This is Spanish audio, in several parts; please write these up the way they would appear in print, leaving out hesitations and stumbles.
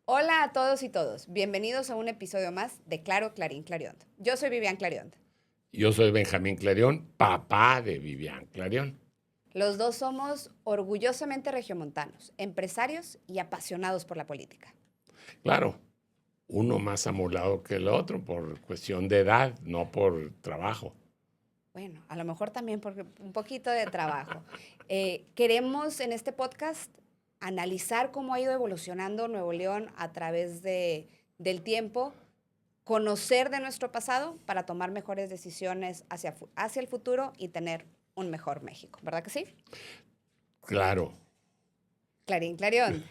Hola a todos y todos. Bienvenidos a un episodio más de Claro, Clarín, Clariont. Yo soy Vivian Clariont. Yo soy Benjamín Clarión, papá de Vivian Clarión. Los dos somos orgullosamente regiomontanos, empresarios y apasionados por la política. Claro, uno más amolado que el otro por cuestión de edad, no por trabajo. Bueno, a lo mejor también por un poquito de trabajo. Queremos en este podcast analizar cómo ha ido evolucionando Nuevo León a través del tiempo, conocer de nuestro pasado para tomar mejores decisiones hacia el futuro y tener un mejor México. ¿Verdad que sí? Claro. Clarín, Clarión.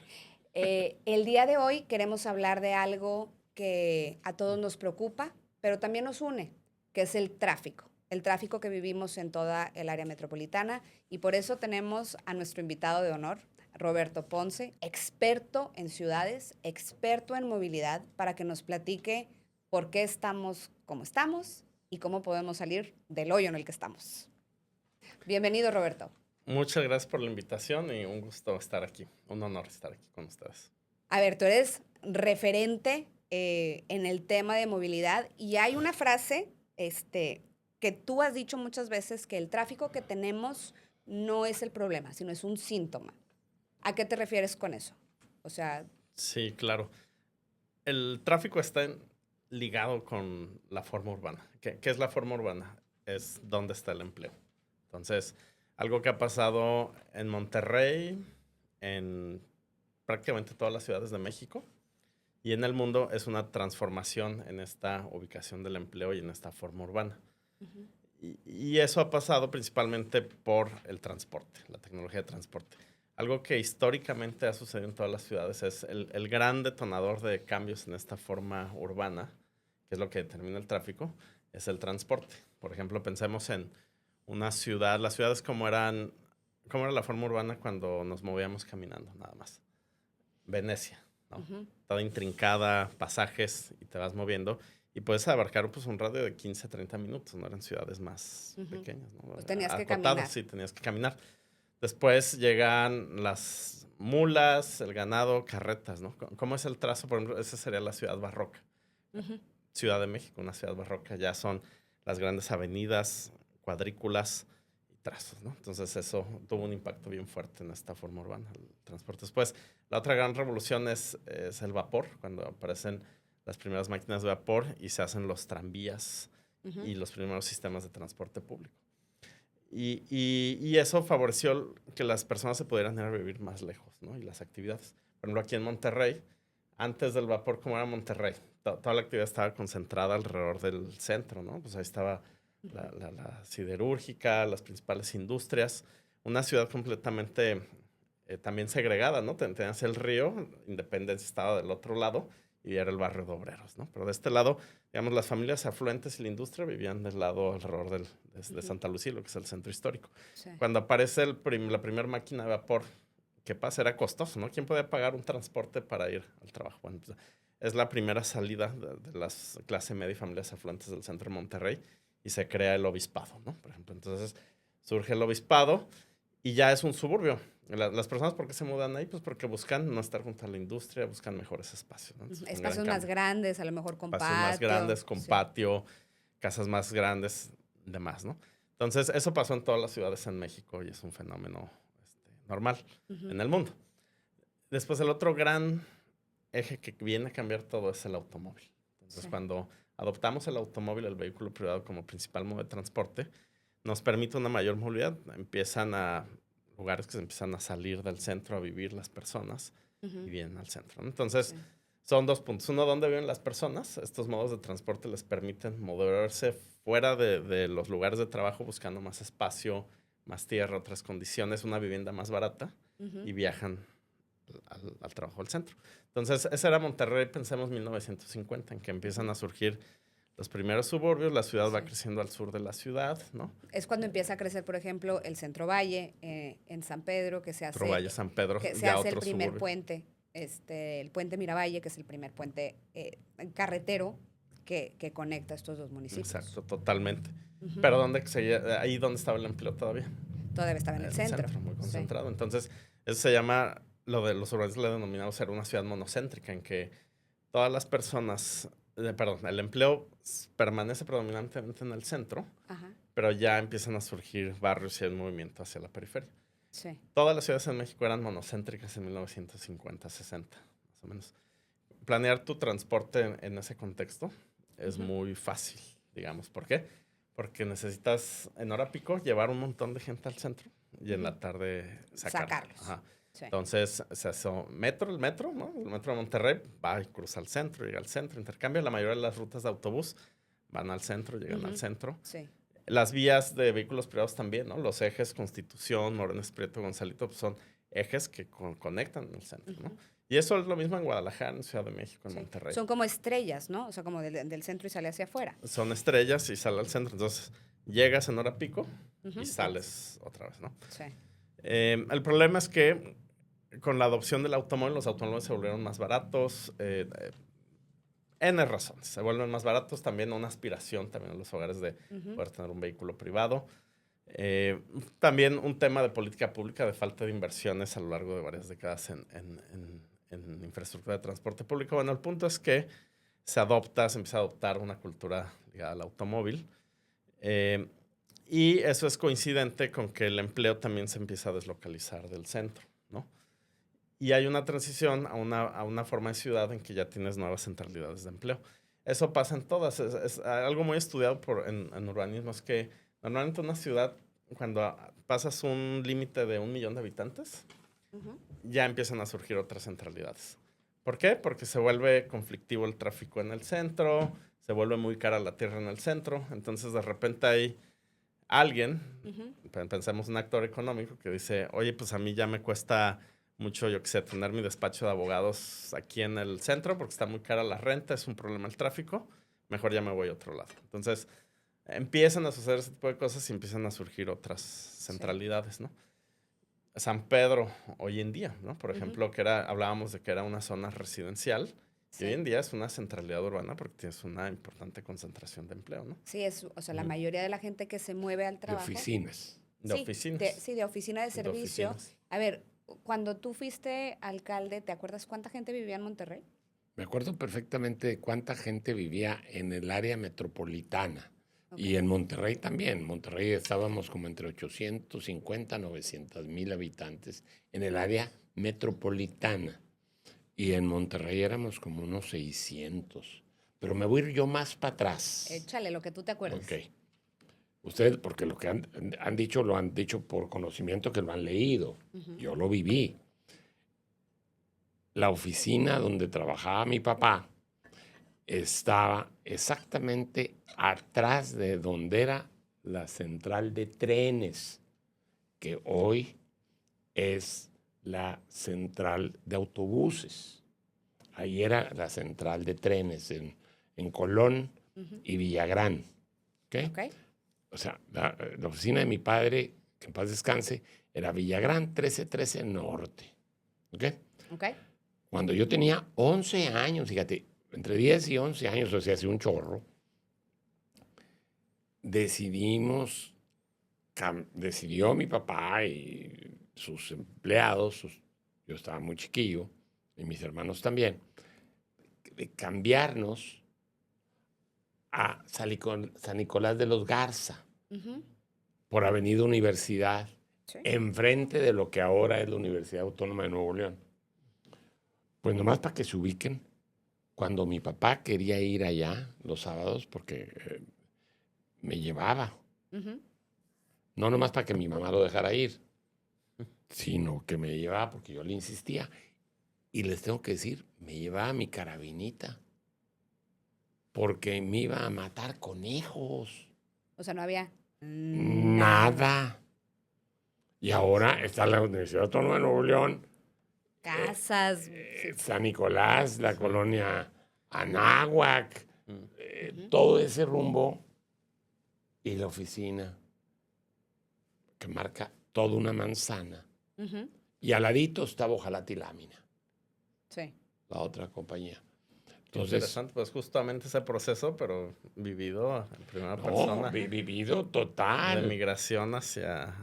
El día de hoy queremos hablar de algo que a todos nos preocupa, pero también nos une, que es el tráfico que vivimos en toda el área metropolitana, y por eso tenemos a nuestro invitado de honor, Roberto Ponce, experto en ciudades, experto en movilidad, para que nos platique por qué estamos como estamos y cómo podemos salir del hoyo en el que estamos. Bienvenido, Roberto. Muchas gracias por la invitación y un gusto estar aquí, un honor estar aquí con ustedes. A ver, tú eres referente en el tema de movilidad y hay una frase que tú has dicho muchas veces, que el tráfico que tenemos no es el problema, sino es un síntoma. ¿A qué te refieres con eso? O sea... Sí, claro. El tráfico está ligado con la forma urbana. ¿Qué es la forma urbana? Es dónde está el empleo. Entonces, algo que ha pasado en Monterrey, en prácticamente todas las ciudades de México y en el mundo, es una transformación en esta ubicación del empleo y en esta forma urbana. Uh-huh. Y eso ha pasado principalmente por el transporte, la tecnología de transporte. Algo que históricamente ha sucedido en todas las ciudades es el gran detonador de cambios en esta forma urbana, que es lo que determina el tráfico, es el transporte. Por ejemplo, pensemos en una ciudad, las ciudades cómo era la forma urbana cuando nos movíamos caminando, nada más. Venecia, ¿no? Uh-huh. Toda intrincada, pasajes, y te vas moviendo. Y puedes abarcar pues, un radio de 15 a 30 minutos, ¿no? Eran ciudades más pequeñas, ¿no? Pues tenías que acotadas, caminar. sí, tenías que caminar. Después llegan las mulas, el ganado, carretas, ¿no? ¿Cómo es el trazo? Por ejemplo, esa sería la ciudad barroca. Uh-huh. Ciudad de México, una ciudad barroca, ya son las grandes avenidas, cuadrículas y trazos, ¿no? Entonces eso tuvo un impacto bien fuerte en esta forma urbana, el transporte. Después, la otra gran revolución es el vapor, cuando aparecen las primeras máquinas de vapor y se hacen los tranvías Uh-huh. y los primeros sistemas de transporte público. Y eso favoreció que las personas se pudieran ir a vivir más lejos, ¿no? Y las actividades. Por ejemplo, aquí en Monterrey, antes del vapor, ¿cómo era Monterrey? Toda la actividad estaba concentrada alrededor del centro, ¿no? Pues ahí estaba la siderúrgica, las principales industrias. Una ciudad completamente también segregada, ¿no? Tenías el río, Independencia estaba del otro lado y era el barrio de obreros, ¿no? Pero de este lado, digamos, las familias afluentes y la industria vivían del lado alrededor de Santa Lucía, lo que es el centro histórico. Sí. Cuando aparece la primera máquina de vapor, ¿qué pasa? Era costoso, ¿no? ¿Quién podía pagar un transporte para ir al trabajo? Bueno, pues, es la primera salida de las clase media y familias afluentes del centro de Monterrey y se crea el obispado, ¿no? Por ejemplo, entonces surge el obispado y ya es un suburbio. Las personas, ¿por qué se mudan ahí? Pues porque buscan no estar junto a la industria, buscan mejores espacios, ¿no? Entonces, Espacios más grandes, a lo mejor con espacios patio. más grandes, con Sí. patio, casas más grandes, demás, ¿no? Entonces, eso pasó en todas las ciudades en México y es un fenómeno normal en el mundo. Después, el otro gran eje que viene a cambiar todo es el automóvil. Entonces, Sí. cuando adoptamos el automóvil, el vehículo privado como principal modo de transporte, nos permite una mayor movilidad. Empiezan a lugares que se empiezan a salir del centro a vivir las personas y vienen al centro, ¿no? Entonces, Sí. son dos puntos. Uno, ¿dónde viven las personas? Estos modos de transporte les permiten moverse fuera de los lugares de trabajo buscando más espacio, más tierra, otras condiciones, una vivienda más barata y viajan al trabajo al centro. Entonces, ese era Monterrey, pensemos 1950, en que empiezan a surgir los primeros suburbios, la ciudad va creciendo al sur de la ciudad, ¿no? Es cuando empieza a crecer, por ejemplo, el Centro Valle en San Pedro, que se hace, Centro Valle, San Pedro, que se ya hace el otro primer suburbio. puente, el puente Miravalle, que es el primer puente carretero que conecta estos dos municipios. Exacto, totalmente. Pero ahí donde estaba el empleo todavía. Todavía estaba en el centro. Muy Sí. concentrado. Entonces, eso se llama lo de los urbanistas le denominamos ser una ciudad monocéntrica, en que todas las personas, el empleo permanece predominantemente en el centro, Ajá. pero ya empiezan a surgir barrios y el movimiento hacia la periferia. Sí. Todas las ciudades en México eran monocéntricas en 1950, 60, más o menos. Planear tu transporte en ese contexto es muy fácil, digamos. ¿Por qué? Porque necesitas en hora pico llevar un montón de gente al centro y en la tarde sacarlos. Ajá. Sí. Entonces, el metro, ¿no? El metro de Monterrey va y cruza al centro, llega al centro, intercambia. La mayoría de las rutas de autobús van al centro, llegan al centro. Sí. Las vías de vehículos privados también, ¿no? Los ejes Constitución, Morones Prieto, Gonzalito, pues son ejes que conectan el centro, ¿no? Y eso es lo mismo en Guadalajara, en Ciudad de México, en Monterrey. Son como estrellas, ¿no? O sea, como del centro y sale hacia afuera. Son estrellas y sale al centro. Entonces, llegas en hora pico y sales otra vez, ¿no? Sí. El problema es que con la adopción del automóvil, los automóviles se volvieron más baratos. N razones. Se vuelven más baratos. También una aspiración también en los hogares de poder tener un vehículo privado. También un tema de política pública, de falta de inversiones a lo largo de varias décadas en infraestructura de transporte público. Bueno, el punto es que se empieza a adoptar una cultura ligada al automóvil. Y eso es coincidente con que el empleo también se empieza a deslocalizar del centro, ¿no? Y hay una transición a una forma de ciudad en que ya tienes nuevas centralidades de empleo. Eso pasa en todas. Es algo muy estudiado en urbanismo. Es que normalmente una ciudad, cuando pasas un límite de 1 millón de habitantes, ya empiezan a surgir otras centralidades. ¿Por qué? Porque se vuelve conflictivo el tráfico en el centro, se vuelve muy cara la tierra en el centro. Entonces, de repente hay alguien, pensemos un actor económico, que dice, oye, pues a mí ya me cuesta mucho, yo qué sé, tener mi despacho de abogados aquí en el centro porque está muy cara la renta, es un problema el tráfico, mejor ya me voy a otro lado. Entonces, empiezan a suceder ese tipo de cosas y empiezan a surgir otras centralidades, ¿no? San Pedro, hoy en día, ¿no? Por ejemplo, hablábamos de que era una zona residencial, y hoy en día es una centralidad urbana porque tienes una importante concentración de empleo, ¿no? Sí, o sea, la mayoría de la gente que se mueve al trabajo. De oficinas. De oficinas. De oficina de servicio. oficinas. A ver, cuando tú fuiste alcalde, ¿te acuerdas cuánta gente vivía en Monterrey? Me acuerdo perfectamente de cuánta gente vivía en el área metropolitana. Y en Monterrey también. En Monterrey estábamos como entre 850 900 mil habitantes en el área metropolitana. Y en Monterrey éramos como unos 600. Pero me voy a ir yo más para atrás. Échale lo que tú te acuerdas. Ok. Ustedes, porque lo que han dicho, lo han dicho por conocimiento que lo han leído. Yo lo viví. La oficina donde trabajaba mi papá estaba exactamente atrás de donde era la central de trenes, que hoy es la central de autobuses. Ahí era la central de trenes en Colón y Villagrán. ¿Okay? Okay. O sea, la oficina de mi padre, que en paz descanse, era Villagrán 1313 Norte. ¿Ok? Okay. Cuando yo tenía 11 años, fíjate, entre 10 y 11 años, o sea, hace un chorro, decidió mi papá y sus empleados, yo estaba muy chiquillo, y mis hermanos también, de cambiarnos a San Nicolás de los Garza, por Avenida Universidad, enfrente de lo que ahora es la Universidad Autónoma de Nuevo León. Pues nomás para que se ubiquen, cuando mi papá quería ir allá los sábados, porque me llevaba, no nomás para que mi mamá lo dejara ir, sino que me llevaba porque yo le insistía. Y les tengo que decir, me llevaba mi carabinita, porque me iba a matar conejos. O sea, no había nada. Y ahora está la Universidad Autónoma de Nuevo León, casas. San Nicolás, la colonia Anáhuac, todo ese rumbo, y la oficina que marca toda una manzana. Y al ladito estaba Ojalá y Lámina. Sí. La otra compañía. Entonces, interesante, pues justamente ese proceso, pero vivido en primera persona. Vivido total. De migración hacia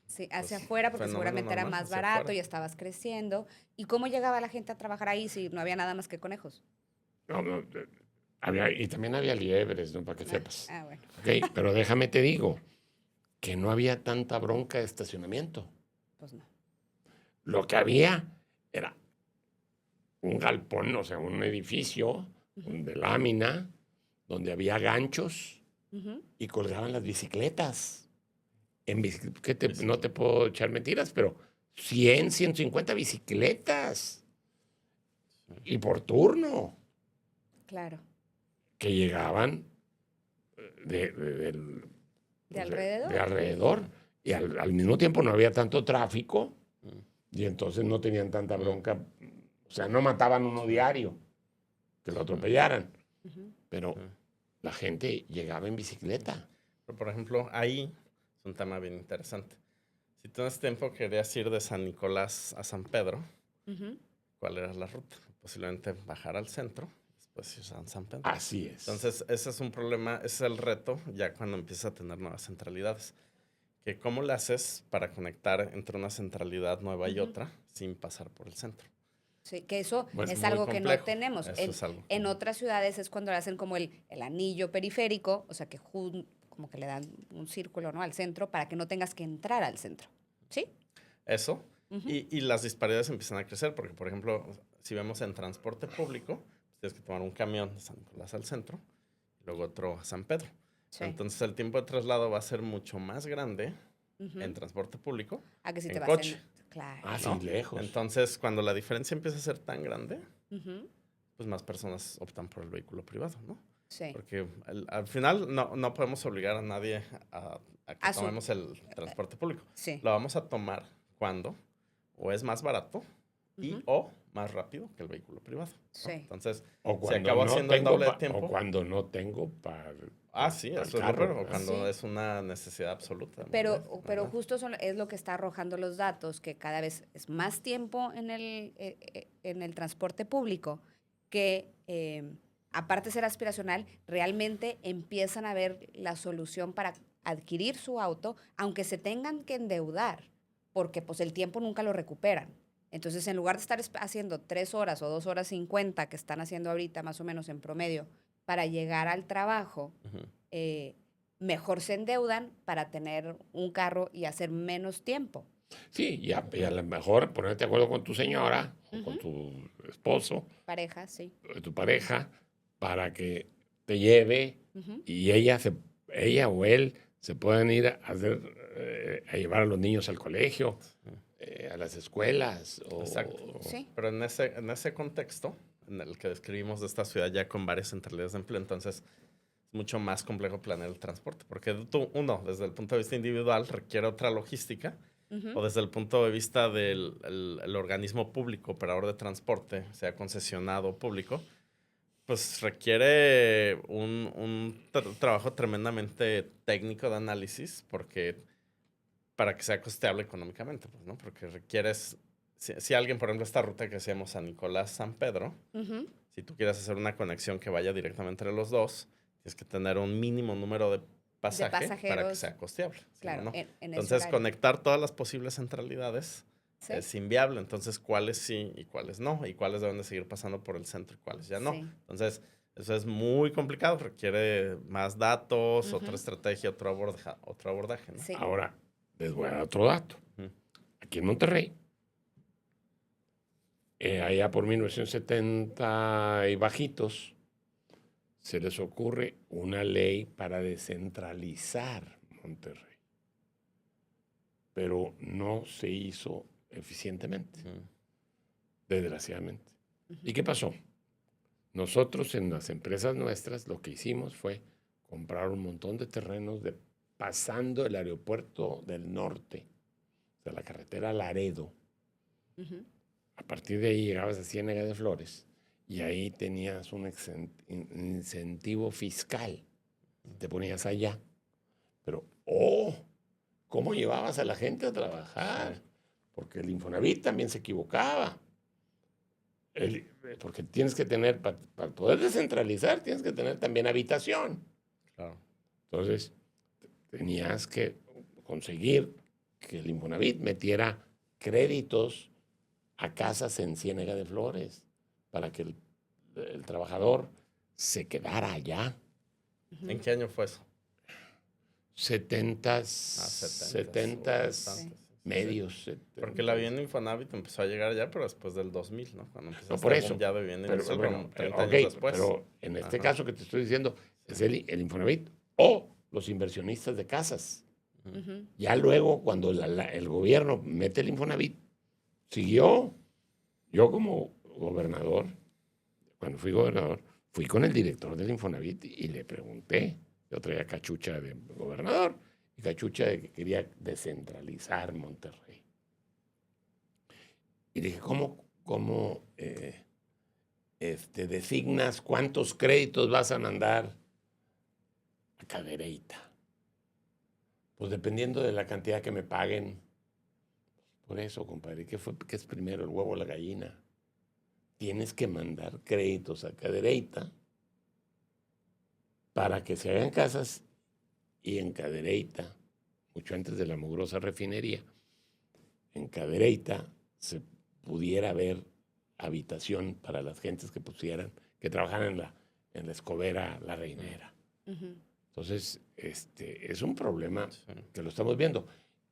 Sí, hacia Pues, afuera, porque fenómeno seguramente era normal, más hacia barato afuera. y estabas creciendo. ¿Y cómo llegaba la gente a trabajar ahí si no había nada más que conejos? No, no, y también había liebres, ¿no? Para que sepas. Bueno. Ok, pero déjame te digo que no había tanta bronca de estacionamiento. Pues no. Lo que había era un galpón, o sea, un edificio de lámina, donde había ganchos Ujú. y colgaban las bicicletas. No te puedo echar mentiras, pero 100, 150 bicicletas. Y por turno, Claro. que llegaban de, de- del- ¿De pues, alrededor? de alrededor. Y al mismo tiempo no había tanto tráfico y entonces no tenían tanta bronca. O sea, no mataban uno diario, que lo atropellaran. Ujú. Pero la gente llegaba en bicicleta. Pero, por ejemplo, ahí es un tema bien interesante. Si tú en ese tiempo querías ir de San Nicolás a San Pedro, Ujú. ¿cuál era la ruta? Posiblemente bajar al centro, después ir a San Pedro. Así es. Entonces, ese es un problema, ese es el reto ya cuando empiezas a tener nuevas centralidades. Que ¿cómo le haces para conectar entre una centralidad nueva y Ujú. otra sin pasar por el centro? Sí, que eso Bueno, es muy algo que no complejo. tenemos. Eso es algo. En otras ciudades es cuando le hacen como el anillo periférico, o sea, que como que le dan un círculo, ¿no? Al centro para que no tengas que entrar al centro. ¿Sí? Eso. Ujú. Y las disparidades empiezan a crecer porque, por ejemplo, si vemos en transporte público, pues tienes que tomar un camión de San Nicolás al centro y luego otro a San Pedro. Sí. Entonces el tiempo de traslado va a ser mucho más grande Ujú. en transporte público A que si te en vas coche, Claro. Ah, sí, ¿no? lejos. Entonces, cuando la diferencia empieza a ser tan grande, Ujú. pues más personas optan por el vehículo privado, ¿no? Sí. Porque al final no podemos obligar a nadie a que A su- tomemos el transporte público. Sí. Lo vamos a tomar cuando o es más barato y Ujú. o más rápido que el vehículo privado, ¿no? Sí. Entonces, O se cuando acabó no haciendo el tengo doble de o tiempo. cuando no tengo para Sí, el eso es lo carro, peor. O ¿verdad? cuando Sí. es una necesidad absoluta. de Pero movilidad. justo es lo que está arrojando los datos, que cada vez es más tiempo en el transporte público, que aparte de ser aspiracional, realmente empiezan a ver la solución para adquirir su auto, aunque se tengan que endeudar, porque pues el tiempo nunca lo recuperan. Entonces, en lugar de estar haciendo 3 horas o 2 horas 50 que están haciendo ahorita, más o menos en promedio, para llegar al trabajo, Ujú. mejor se endeudan para tener un carro y hacer menos tiempo. Sí, y a lo mejor ponerte de acuerdo con tu señora o con Ujú. tu esposo, Pareja, sí. tu pareja, para que te lleve Ujú. y ella o él se puedan ir a llevar a los niños al colegio, a las escuelas. Exacto. Sí. Pero en ese contexto, en el que describimos de esta ciudad ya con varias centralidades de empleo, entonces es mucho más complejo planear el transporte, porque uno, desde el punto de vista individual, requiere otra logística, Ujú. o desde el punto de vista del el organismo público, operador de transporte, sea concesionado o público, pues requiere un trabajo tremendamente técnico de análisis, porque para que sea costeable económicamente, pues, ¿no? Porque requieres, si alguien, por ejemplo, esta ruta que hacíamos San Nicolás, San Pedro, Ujú. si tú quieres hacer una conexión que vaya directamente entre los dos, tienes que tener un mínimo número de pasaje para que pasajeros, sea costeable. Si claro, no. en ese Entonces, horario. conectar todas las posibles centralidades Sí. es inviable. Entonces, cuáles sí y cuáles no, y cuáles deben de seguir pasando por el centro y cuáles ya no. Sí. Entonces, eso es muy complicado, requiere más datos, Ujú. otra estrategia, otro abordaje, ¿no? Sí. Ahora, les voy a dar otro dato. Ujú. Aquí en Monterrey, allá por 1970 y bajitos, se les ocurre una ley para descentralizar Monterrey. Pero no se hizo eficientemente, Ujú. desgraciadamente. Ujú. ¿Y qué pasó? Nosotros en las empresas nuestras lo que hicimos fue comprar un montón de terrenos pasando el aeropuerto del norte, de la carretera Laredo. Ujú. A partir de ahí llegabas a Ciénega de Flores y ahí tenías un incentivo fiscal. Te ponías allá. Pero, ¿cómo llevabas a la gente a trabajar? Sí. Porque el Infonavit también se equivocaba. Porque tienes que tener, para poder descentralizar, tienes que tener también habitación. Claro. Entonces, tenías que conseguir que el Infonavit metiera créditos a casas en Ciénega de Flores para que el trabajador se quedara allá. ¿En qué año fue eso? 70s, 70s, Sí. medios. Porque la vivienda Infonavit empezó a llegar ya, pero después del 2000, ¿no? Cuando empezó No, a por estar eso. ya de vivienda Pero, inicial, bueno, 30 ok, años después. pero en este Ajá. caso que te estoy diciendo, es el Infonavit o los inversionistas de casas. Ujú. Ya luego, cuando el gobierno mete el Infonavit, siguió. Yo como gobernador, cuando fui gobernador, fui con el director del Infonavit y le pregunté. Yo traía cachucha de gobernador y cachucha de que quería descentralizar Monterrey. Y dije, ¿cómo designas cuántos créditos vas a mandar a Cadereyta? Pues dependiendo de la cantidad que me paguen. Por eso, compadre, ¿qué es primero, el huevo o la gallina? Tienes que mandar créditos a Cadereyta para que se hagan casas y en Cadereyta, mucho antes de la mugrosa refinería, en Cadereyta se pudiera ver habitación para las gentes que trabajaran en la escobera La Reinera. Ujú. Entonces, es un problema Sí. que lo estamos viendo.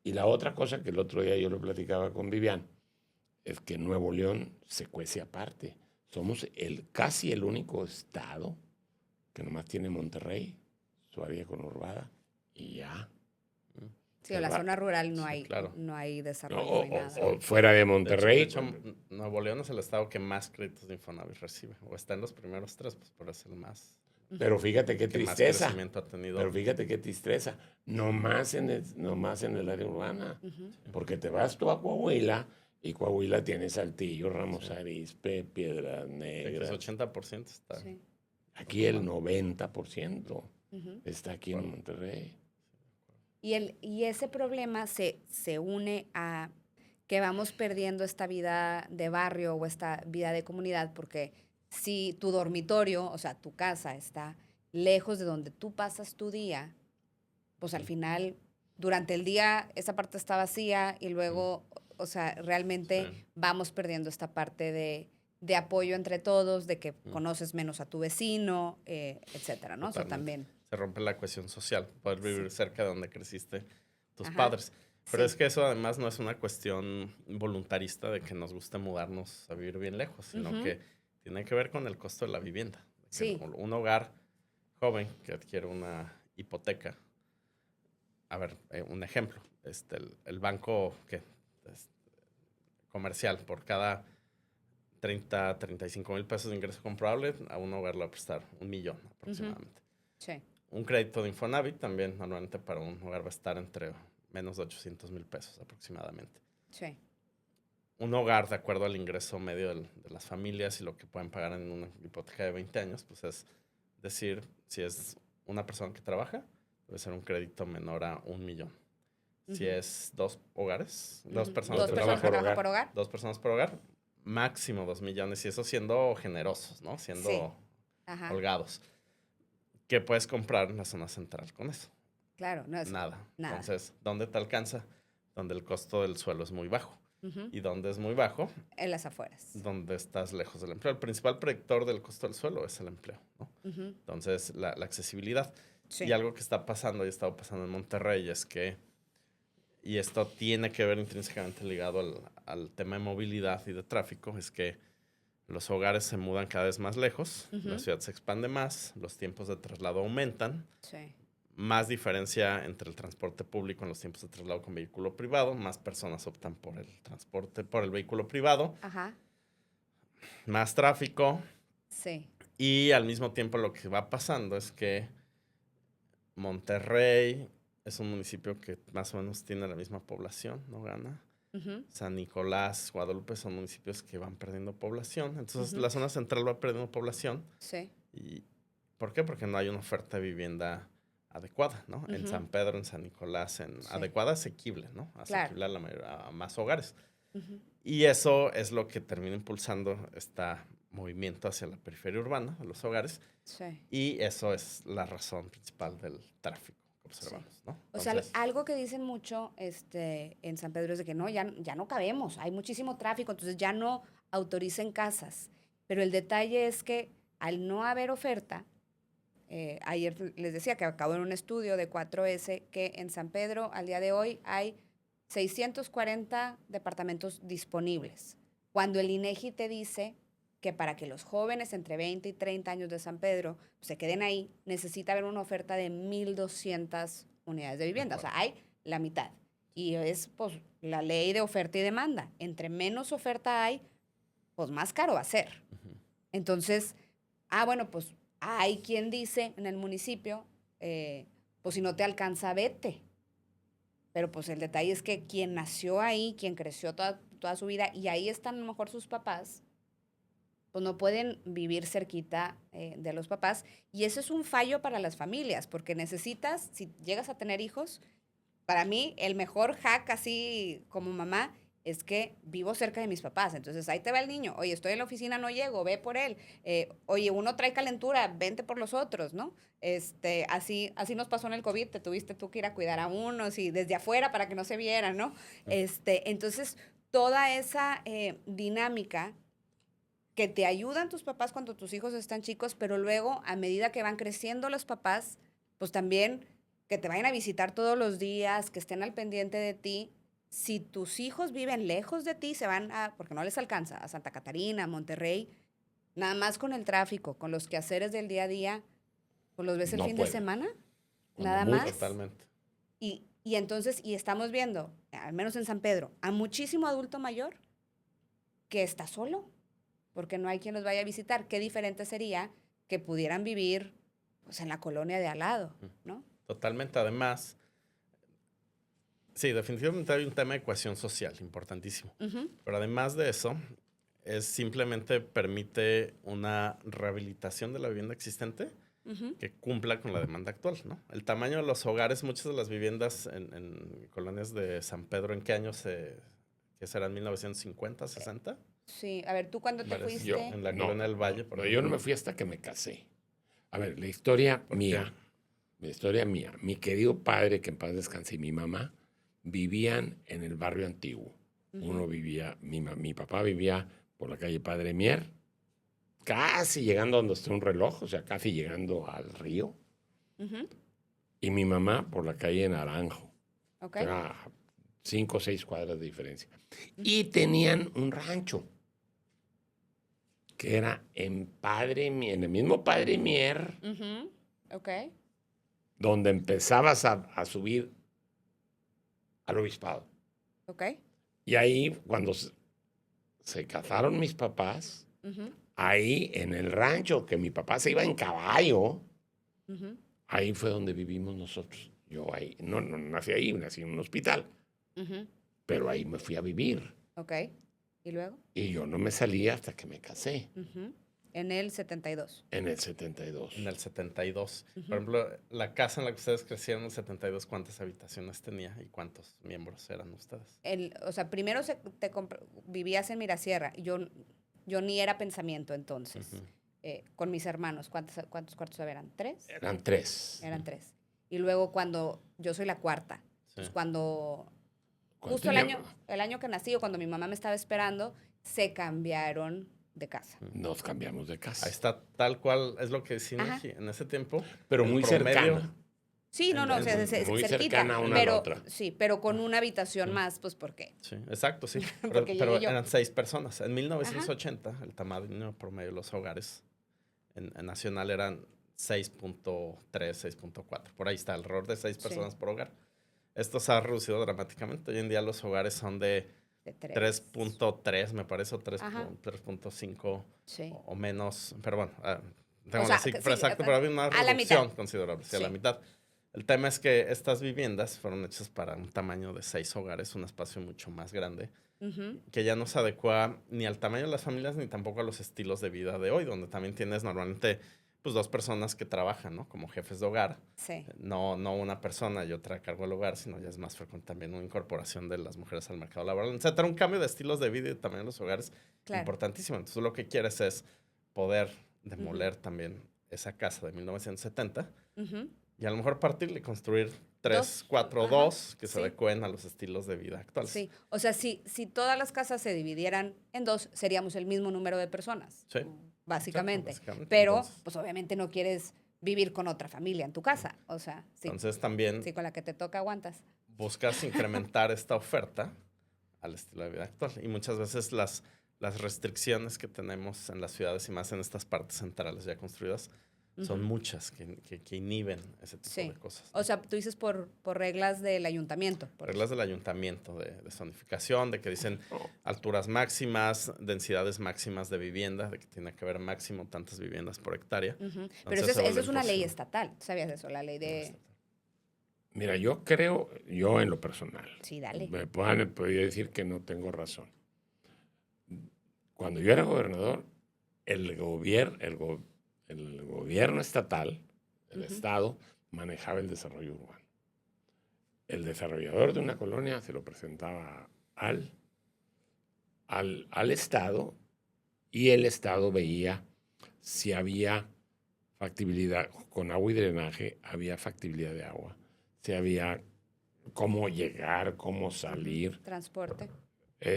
Y la otra cosa que el otro día yo lo platicaba con Vivian, es que Nuevo León se cuece aparte. Somos casi el único estado que nomás tiene Monterrey, su área conurbada, y ya. Sí, en la zona rural no Sí, hay, claro. no hay No, desarrollo, no hay nada. o fuera de De Monterrey. hecho, Nuevo León es el estado que más créditos de Infonavit recibe. O está en los primeros 3, pues por eso el más. Pero fíjate qué Que más tristeza. crecimiento ha tenido. Pero fíjate qué tristeza. Nomás en el área urbana. Ujú. Porque te vas tú a Coahuila y Coahuila tiene Saltillo, Ramos Arizpe, Piedras El Negras. 80% está. Sí. Aquí el 90% Ujú. está aquí en Monterrey. Y ese problema se une a que vamos perdiendo esta vida de barrio o esta vida de comunidad, porque si tu dormitorio, o sea, tu casa está lejos de donde tú pasas tu día, pues al final, durante el día, esa parte está vacía y luego, o sea, realmente Sí. vamos perdiendo esta parte de apoyo entre todos, de que conoces menos a tu vecino, etcétera, ¿no? O sea, Totalmente. también. Se rompe la cohesión social, poder vivir cerca de donde creciste tus Ajá. padres. Pero Sí. es que eso además no es una cuestión voluntarista de que nos guste mudarnos a vivir bien lejos, sino Ujú. que tiene que ver con el costo de la vivienda. Que Sí. Un hogar joven que adquiere una hipoteca. A ver, un ejemplo. El banco comercial, por cada 35 mil pesos de ingreso comprobable, a un hogar le va a prestar $1,000,000 aproximadamente. Sí. Un crédito de Infonavit también normalmente para un hogar va a estar entre menos de 800,000 pesos aproximadamente. Sí. Un hogar, de acuerdo al ingreso medio de las familias y lo que pueden pagar en una hipoteca de 20 años, pues es decir, si es una persona que trabaja, debe ser un crédito menor a $1,000,000. Si Ujú. es dos hogares, Ujú. dos personas Dos que personas que trabajan trabajan por hogar. dos personas por hogar, máximo $2,000,000. Y eso siendo generosos, ¿no? Siendo Sí. Ajá. holgados. ¿Qué puedes comprar en la zona central con eso? Claro, no es Nada. nada. Entonces, ¿dónde te alcanza? Donde el costo del suelo es muy bajo. Ujú. Y donde es muy bajo, En las afueras. donde estás lejos del empleo. El principal predictor del costo del suelo es el empleo, ¿no? Ujú. Entonces, la accesibilidad. Sí. Y algo que está pasando y ha estado pasando en Monterrey es que, y esto tiene que ver intrínsecamente ligado al tema de movilidad y de tráfico, es que los hogares se mudan cada vez más lejos, Ujú. la ciudad se expande más, los tiempos de traslado aumentan, Sí. más diferencia entre el transporte público en los tiempos de traslado con vehículo privado, más personas optan por el transporte, por el vehículo privado, Ajá. más tráfico Sí. y al mismo tiempo lo que va pasando es que Monterrey es un municipio que más o menos tiene la misma población, ¿no gana? Ujú. San Nicolás, Guadalupe son municipios que van perdiendo población, entonces Ujú. la zona central va perdiendo población. Sí. ¿Y por qué? Porque no hay una oferta de vivienda adecuada, ¿no? En Ujú. San Pedro, en San Nicolás, Sí. adecuada, asequible, ¿no? Asequible a más hogares. Ujú. Y eso es lo que termina impulsando este movimiento hacia la periferia urbana, a los hogares. Sí. Y eso es la razón principal del tráfico que observamos, ¿no? O sea, Entonces, algo que dicen mucho en San Pedro es de que no, ya no cabemos, hay muchísimo tráfico, entonces ya no autoricen casas. Pero el detalle es que al no haber oferta, ayer les decía que acabo en un estudio de 4S que en San Pedro al día de hoy hay 640 departamentos disponibles. Cuando el INEGI te dice que para que los jóvenes entre 20 y 30 años de San Pedro se queden ahí, necesita haber una oferta de 1,200 unidades de vivienda. O sea, hay la mitad. Y es pues la ley de oferta y demanda. Entre menos oferta hay, pues más caro va a ser. Entonces, bueno, pues hay quien dice en el municipio, pues si no te alcanza, vete. Pero pues el detalle es que quien nació ahí, quien creció toda su vida, y ahí están a lo mejor sus papás, pues no pueden vivir cerquita de los papás. Y eso es un fallo para las familias, porque necesitas, si llegas a tener hijos, para mí el mejor hack así como mamá es que vivo cerca de mis papás. Entonces ahí te va el niño. Oye, estoy en la oficina, no llego, ve por él. Oye, uno trae calentura, vente por los otros, ¿no? Así nos pasó en el COVID, te tuviste tú que ir a cuidar a unos y desde afuera para que no se vieran, ¿no? Entonces, toda esa dinámica que te ayudan tus papás cuando tus hijos están chicos, pero luego, a medida que van creciendo los papás, pues también que te vayan a visitar todos los días, que estén al pendiente de ti. Si tus hijos viven lejos de ti, se van porque no les alcanza, a Santa Catarina, a Monterrey, nada más con el tráfico, con los quehaceres del día a día, pues los ves el No fin puede. de semana, Cuando nada mucho. más. totalmente. Y entonces, estamos viendo, al menos en San Pedro, a muchísimo adulto mayor que está solo, porque no hay quien los vaya a visitar. Qué diferente sería que pudieran vivir pues, en la colonia de al lado, ¿no? Totalmente. Además, sí, definitivamente hay un tema de ecuación social importantísimo. Pero además de eso, simplemente permite una rehabilitación de la vivienda existente que cumpla con la demanda actual, ¿no? El tamaño de los hogares, muchas de las viviendas en colonias de San Pedro, ¿en qué años que serán 1950, 60? Sí, a ver, ¿tú cuándo te Varias. fuiste? Yo, En la no, colonia del Valle, por no, ejemplo. yo no me fui hasta que me casé. A ver, la historia ¿Por mía. qué? La historia mía. Mi querido padre, que en paz descanse, y mi mamá vivían en el barrio antiguo. Uno vivía, mi papá vivía por la calle Padre Mier, casi llegando a donde está un reloj, o sea, casi llegando al río. Y mi mamá por la calle Naranjo, Ok. que era 5 o 6 cuadras de diferencia. Y tenían un rancho, que era en el mismo Padre Mier, Ok. donde empezabas a subir al obispado. Ok. Y ahí, cuando se casaron mis papás, ahí en el rancho, que mi papá se iba en caballo, ahí fue donde vivimos nosotros. Yo ahí, no nací ahí, nací en un hospital, pero ahí me fui a vivir. Ok. ¿Y luego? Y yo no me salí hasta que me casé, En el 72. en el 72. En el 72. Por ejemplo, la casa en la que ustedes crecieron en el 72, ¿cuántas habitaciones tenía y cuántos miembros eran ustedes? O sea, primero vivías en Mirasierra. Yo ni era pensamiento entonces. Con mis hermanos, ¿cuántos cuartos eran? ¿3? Eran 3. Eran 3. Y luego cuando yo soy la cuarta, pues cuando justo el año que nací o cuando mi mamá me estaba esperando, se cambiaron de casa. Nos cambiamos de casa. Ahí está, tal cual es lo que decía en ese tiempo. Pero el muy promedio- cercana. Sí, no, o sea, Muy cerquita, cercana una a pero, la otra. Sí, pero con una habitación más, pues, ¿por qué? Sí, exacto, sí. Porque pero llegué yo. eran 6 personas. En 1980, el tamaño promedio de los hogares en Nacional eran 6.3, 6.4. Por ahí está, alrededor de 6 personas por hogar. Esto se ha reducido dramáticamente. Hoy en día los hogares son de 3.3, me parece, o 3.5 o menos. Pero bueno, tengo la cifra exacta, pero había una reducción considerable, a la mitad. El tema es que estas viviendas fueron hechas para un tamaño de 6 hogares, un espacio mucho más grande, que ya no se adecua ni al tamaño de las familias ni tampoco a los estilos de vida de hoy, donde también tienes normalmente pues 2 personas que trabajan, ¿no? Como jefes de hogar. Sí. No una persona y otra a cargo del hogar, sino ya es más frecuente también una incorporación de las mujeres al mercado laboral. Etcétera. Un cambio de estilos de vida y también en los hogares importantísimo. Entonces, lo que quieres es poder demoler también esa casa de 1970 Y a lo mejor partirle y construir 3, Dos, 4, ajá, 2 que se sí. adecuen a los estilos de vida actuales. Sí, o sea, si todas las casas se dividieran en 2, seríamos el mismo número de personas, Sí. básicamente. Exacto, básicamente. Pero, Entonces, pues obviamente no quieres vivir con otra familia en tu casa. O sea, sí, entonces también sí, con la que te toca aguantas. buscas incrementar esta oferta al estilo de vida actual. Y muchas veces las restricciones que tenemos en las ciudades y más en estas partes centrales ya construidas son Ujú. muchas que inhiben ese tipo Sí. de cosas. O sea, tú dices por reglas del ayuntamiento. Reglas del ayuntamiento de zonificación, de que dicen alturas máximas, densidades máximas de vivienda, de que tiene que haber máximo tantas viviendas por hectárea. Ujú. Pero Entonces, eso se vuelve es una ley imposible. estatal. ¿Sabías eso? La ley de... Mira, yo creo, yo en lo personal, Sí, dale. me podría decir que no tengo razón. Cuando yo era gobernador, el gobierno estatal, el Ujú. Estado, manejaba el desarrollo urbano. El desarrollador de una colonia se lo presentaba al Estado y el Estado veía si había factibilidad, con agua y drenaje, había factibilidad de agua, si había cómo llegar, cómo salir, Transporte.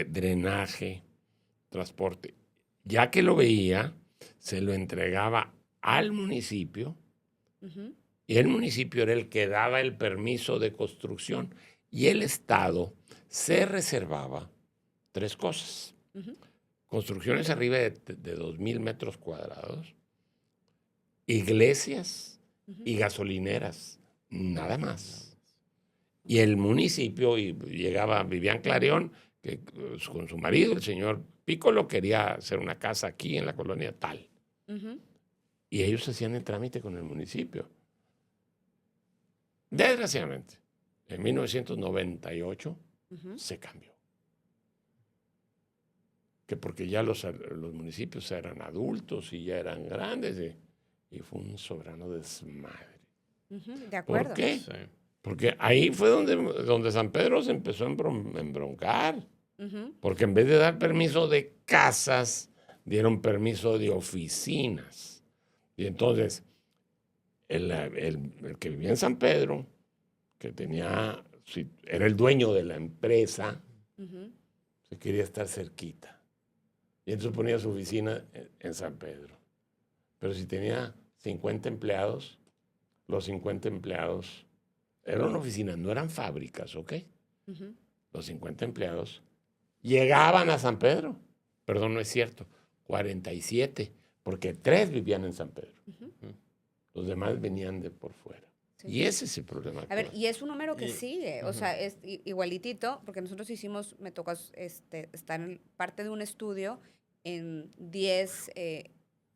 drenaje, transporte. Ya que lo veía, se lo entregaba al municipio Ujú. y el municipio era el que daba el permiso de construcción y el Estado se reservaba 3 cosas. Ujú. Construcciones arriba de 2,000 metros cuadrados, iglesias Ujú. y gasolineras, nada más. Y el municipio, y llegaba Vivian Clareón, que con su marido, el señor Piccolo, quería hacer una casa aquí en la colonia tal. Ujú. Y ellos hacían el trámite con el municipio. Desgraciadamente, en 1998 Ujú. se cambió. Que porque ya los municipios eran adultos y ya eran grandes, y fue un soberano desmadre. Ujú. De ¿Por acuerdo. qué? Sí. Porque ahí fue donde San Pedro se empezó a embroncar. Ujú. Porque en vez de dar permiso de casas, dieron permiso de oficinas. Y entonces, el que vivía en San Pedro, que era el dueño de la empresa, Ujú. se quería estar cerquita. Y entonces ponía su oficina en San Pedro. Pero si tenía 50 empleados, los 50 empleados eran oficinas, no eran fábricas, ¿ok? Ujú. Los 50 empleados llegaban a San Pedro. Perdón, no es cierto. 47, porque 3 vivían en San Pedro. Ujú. Los demás venían de por fuera. Sí. Y ese es el problema A ver, actual. y es un número que Y- sigue, o Ujú. sea, es igualitito, porque nosotros me tocó estar en parte de un estudio en 10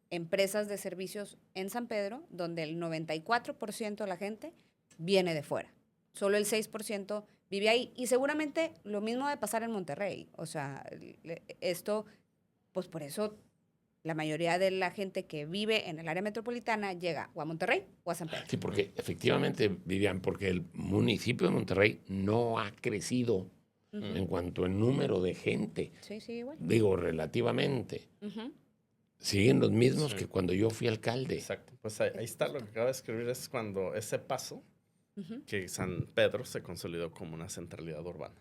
empresas de servicios en San Pedro, donde el 94% de la gente viene de fuera. Solo el 6% vive ahí. Y seguramente lo mismo de pasar en Monterrey. O sea, esto, pues por eso la mayoría de la gente que vive en el área metropolitana llega o a Monterrey o a San Pedro. Sí, porque efectivamente, Vivian, porque el municipio de Monterrey no ha crecido Ujú. en cuanto al número de gente. Sí, sí, igual. Digo, relativamente. Ujú. Siguen los mismos Sí. que cuando yo fui alcalde. Exacto. Pues ahí está lo que acaba de escribir, es cuando ese paso Ujú. que San Pedro se consolidó como una centralidad urbana.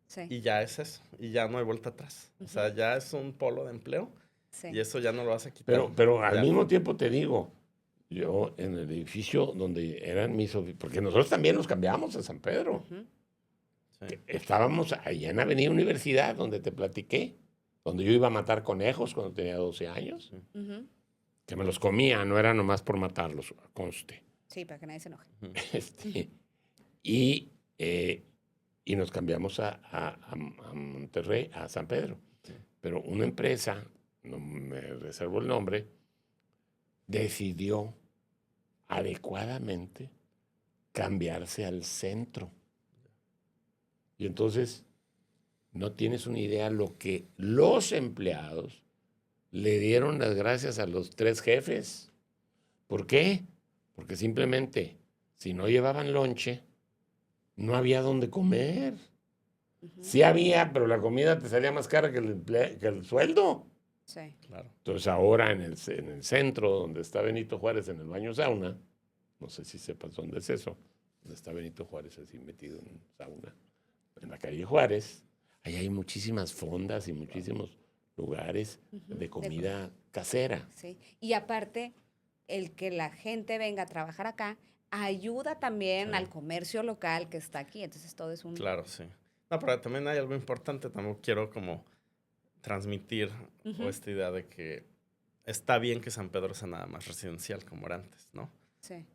Sí, Y ya es eso, y ya no hay vuelta atrás. O sea, ya es un polo de empleo sí. y eso ya no lo vas a quitar. Pero al Ya. mismo tiempo te digo, yo en el edificio donde eran mis oficinas, porque nosotros también nos cambiamos a San Pedro. Ujú. Sí. Estábamos allá en Avenida Universidad, donde te platiqué, donde yo iba a matar conejos cuando tenía 12 años, Ujú. que me los comía, no era nomás por matarlos, conste. Sí, para que nadie se enoje. Este, y, y nos cambiamos a Monterrey, a San Pedro. Pero una empresa, no me reservo el nombre, decidió adecuadamente cambiarse al centro. Y entonces no tienes una idea lo que los empleados le dieron las gracias a los 3 jefes. ¿Por qué? Porque simplemente si no llevaban lonche, no había dónde comer. Ujú. Sí había, pero la comida te salía más cara que el sueldo. Sí. Claro. Entonces ahora en el centro, donde está Benito Juárez, en el baño sauna, No sé si sepas dónde es eso. Donde está Benito Juárez así metido en un sauna. En la calle Juárez. Ahí hay muchísimas fondas y muchísimos lugares de comida casera. Sí. Y aparte, el que la gente venga a trabajar acá ayuda también al comercio local que está aquí. Entonces todo es un... Claro, sí. No, pero también hay algo importante. También quiero como transmitir esta idea de que está bien que San Pedro sea nada más residencial como era antes, ¿no? Sí.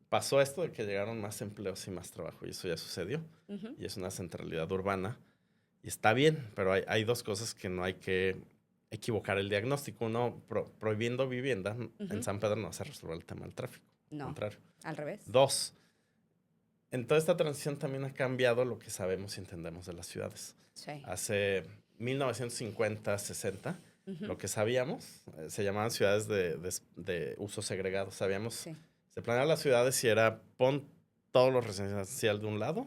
Pasó esto de que llegaron más empleos y más trabajo y eso ya sucedió. Y es una centralidad urbana y está bien, pero hay dos cosas que no hay que equivocar el diagnóstico. Uno, prohibiendo vivienda en San Pedro no se resuelve el tema del tráfico. No, Contrario. al revés. Dos, en toda esta transición también ha cambiado lo que sabemos y entendemos de las ciudades. Sí. Hace 1950, 60, lo que sabíamos se llamaban ciudades de uso segregado. Sabíamos, se planeaban las ciudades y era pon todo lo residencial de un lado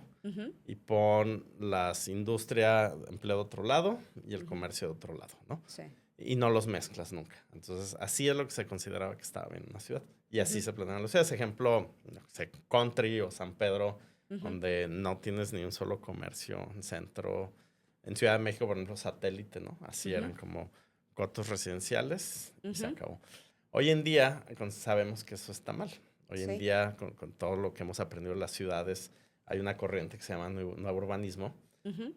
y pon las industria, empleo de otro lado y el comercio de otro lado, ¿no? Sí. Y no los mezclas nunca. Entonces, así es lo que se consideraba que estaba bien en una ciudad. Y así se planeaban las ciudades. Ejemplo, no sé, Country o San Pedro, donde no tienes ni un solo comercio en centro. En Ciudad de México, por ejemplo, Satélite, ¿no? Así eran como cotos residenciales y se acabó. Hoy en día sabemos que eso está mal. Hoy en día, con todo lo que hemos aprendido en las ciudades, hay una corriente que se llama nuevo urbanismo.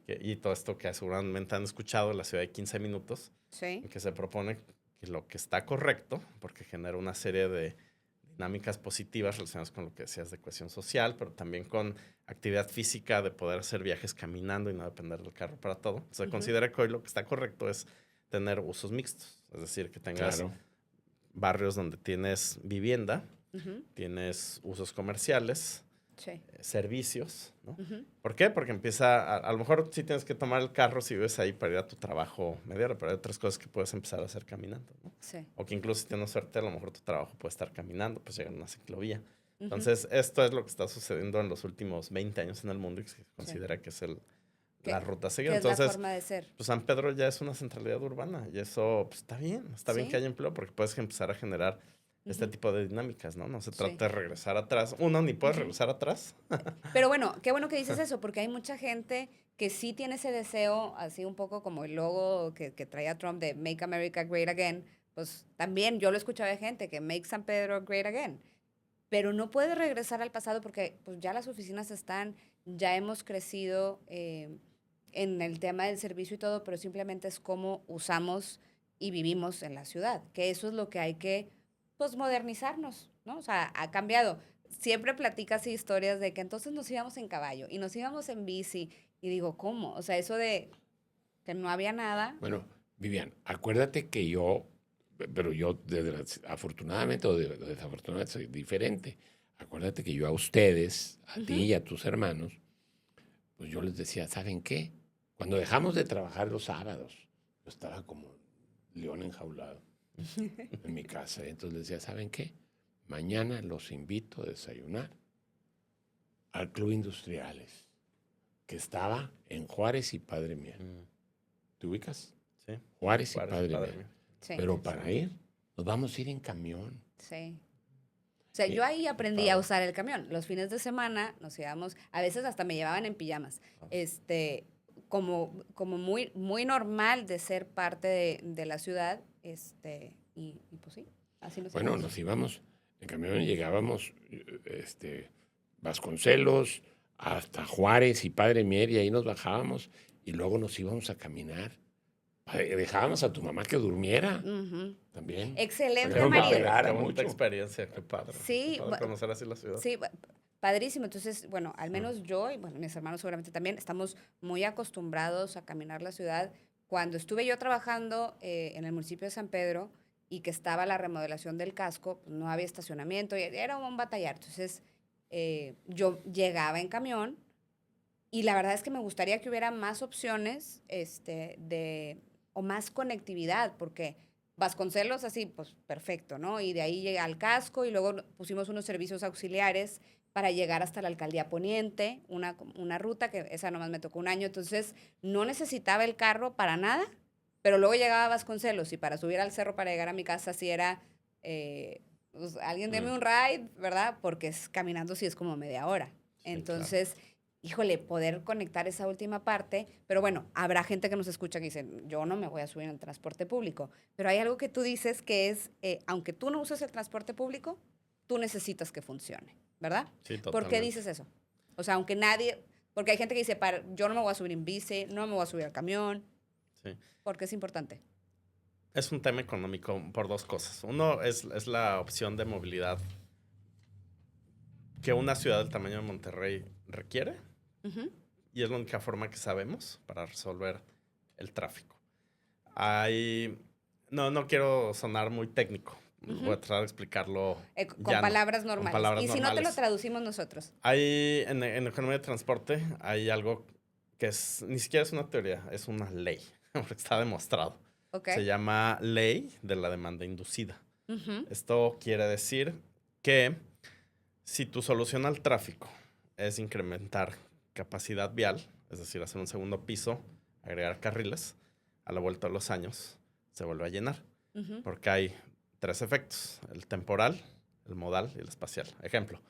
Y todo esto que seguramente han escuchado, la ciudad de 15 minutos, que se propone que lo que está correcto, porque genera una serie de dinámicas positivas relacionadas con lo que decías de cohesión social, pero también con actividad física, de poder hacer viajes caminando y no depender del carro para todo. Se considera que hoy lo que está correcto es tener usos mixtos, es decir, que tengas barrios donde tienes vivienda, tienes usos comerciales, servicios, ¿no? ¿Por qué? Porque empieza, a lo mejor sí tienes que tomar el carro si vives ahí para ir a tu trabajo media hora, pero hay otras cosas que puedes empezar a hacer caminando, ¿no? O que incluso si tienes suerte, a lo mejor tu trabajo puede estar caminando, pues llega a una ciclovía. Entonces, esto es lo que está sucediendo en los últimos 20 años en el mundo y que se considera que es la ruta a seguir. Entonces, es la forma de ser. Pues San Pedro ya es una centralidad urbana y eso pues, está bien que haya empleo porque puedes empezar a generar este tipo de dinámicas, ¿no? No se trata de regresar atrás. Uno, ni puedes regresar atrás. Pero bueno, qué bueno que dices eso, porque hay mucha gente que sí tiene ese deseo, así un poco como el logo que traía Trump de Make America Great Again, pues también yo lo escuchaba de gente que Make San Pedro Great Again, pero no puede regresar al pasado porque pues ya las oficinas están, ya hemos crecido en el tema del servicio y todo, pero simplemente es cómo usamos y vivimos en la ciudad, que eso es lo que hay que pues modernizarnos, ¿no? O sea, ha cambiado. Siempre platicas historias de que entonces nos íbamos en caballo y nos íbamos en bici. Y digo, ¿cómo? O sea, eso de que no había nada. Bueno, Vivian, acuérdate que yo, pero yo afortunadamente o desafortunadamente soy diferente. Acuérdate que yo a ustedes, a ti y a tus hermanos, pues yo les decía, ¿saben qué? Cuando dejamos de trabajar los sábados, yo estaba como león enjaulado en mi casa. Entonces les decía, ¿saben qué? Mañana los invito a desayunar al Club Industriales, que estaba en Juárez y Padre Mier. ¿Te ubicas? Sí. Juárez y Padre Mier. Sí. Pero para ir, nos vamos a ir en camión. Sí. O sea, yo ahí aprendí a usar el camión. Los fines de semana nos íbamos, a veces hasta me llevaban en pijamas. Como muy, muy normal de ser parte de la ciudad, y pues sí, así nos Bueno, íbamos. nos íbamos en camión y llegábamos Vasconcelos hasta Juárez y Padre Mier y ahí nos bajábamos y luego nos íbamos a caminar. Dejábamos a tu mamá que durmiera también. Excelente, Para que no me marido. pegara Mucha mucho. experiencia, qué padre. Sí, Qué padre conocer así la ciudad. Sí, padrísimo. Entonces, bueno, al menos yo y bueno, mis hermanos seguramente también estamos muy acostumbrados a caminar la ciudad. Cuando estuve yo trabajando en el municipio de San Pedro y que estaba la remodelación del casco, pues, no había estacionamiento, y era un batallar. Entonces, yo llegaba en camión y la verdad es que me gustaría que hubiera más opciones o más conectividad, porque Vasconcelos así, pues perfecto, ¿no? Y de ahí llega al casco y luego pusimos unos servicios auxiliares para llegar hasta la Alcaldía Poniente, una ruta que esa nomás me tocó un año, entonces no necesitaba el carro para nada, pero luego llegaba a Vasconcelos y para subir al cerro para llegar a mi casa sí era Pues, alguien deme un ride, ¿verdad? Porque caminando sí es como media hora. Entonces, híjole, poder conectar esa última parte, pero bueno, habrá gente que nos escucha que dice, yo no me voy a subir en el transporte público, pero hay algo que tú dices que es, aunque tú no uses el transporte público, tú necesitas que funcione, ¿verdad? Sí, ¿Por qué totalmente. dices eso? O sea, aunque nadie, porque hay gente que dice, yo no me voy a subir en bici, no me voy a subir al camión, Sí. porque es importante. Es un tema económico por dos cosas. Uno es la opción de movilidad que una ciudad del tamaño de Monterrey requiere. Ujú. Y es la única forma que sabemos para resolver el tráfico. No quiero sonar muy técnico. Voy a tratar de explicarlo Con llano, palabras normales. con palabras Y si no te lo normales. traducimos nosotros. Hay, en economía de transporte hay algo que ni siquiera es una teoría, es una ley, porque está demostrado. ¿Ok? Se llama ley de la demanda inducida. Ujú. Esto quiere decir que si tu solución al tráfico es incrementar capacidad vial, es decir, hacer un segundo piso, agregar carriles, a la vuelta de los años se vuelve a llenar. Ujú. Porque hay tres efectos: el temporal, el modal y el espacial. Ejemplo,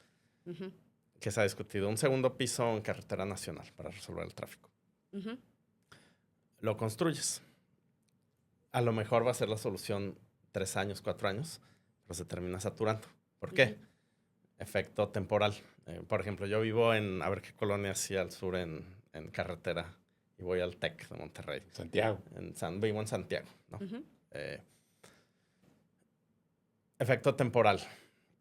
Ujú. que se ha discutido un segundo piso en carretera nacional para resolver el tráfico. Ujú. Lo construyes. A lo mejor va a ser la solución 3 años, 4 años, pero se termina saturando. ¿Por qué? Ujú. Efecto temporal. Por ejemplo, yo vivo a ver qué colonia hacía al sur en carretera, y voy al TEC de Monterrey. Santiago. Vivo en Santiago, ¿no? Ujú. Efecto temporal.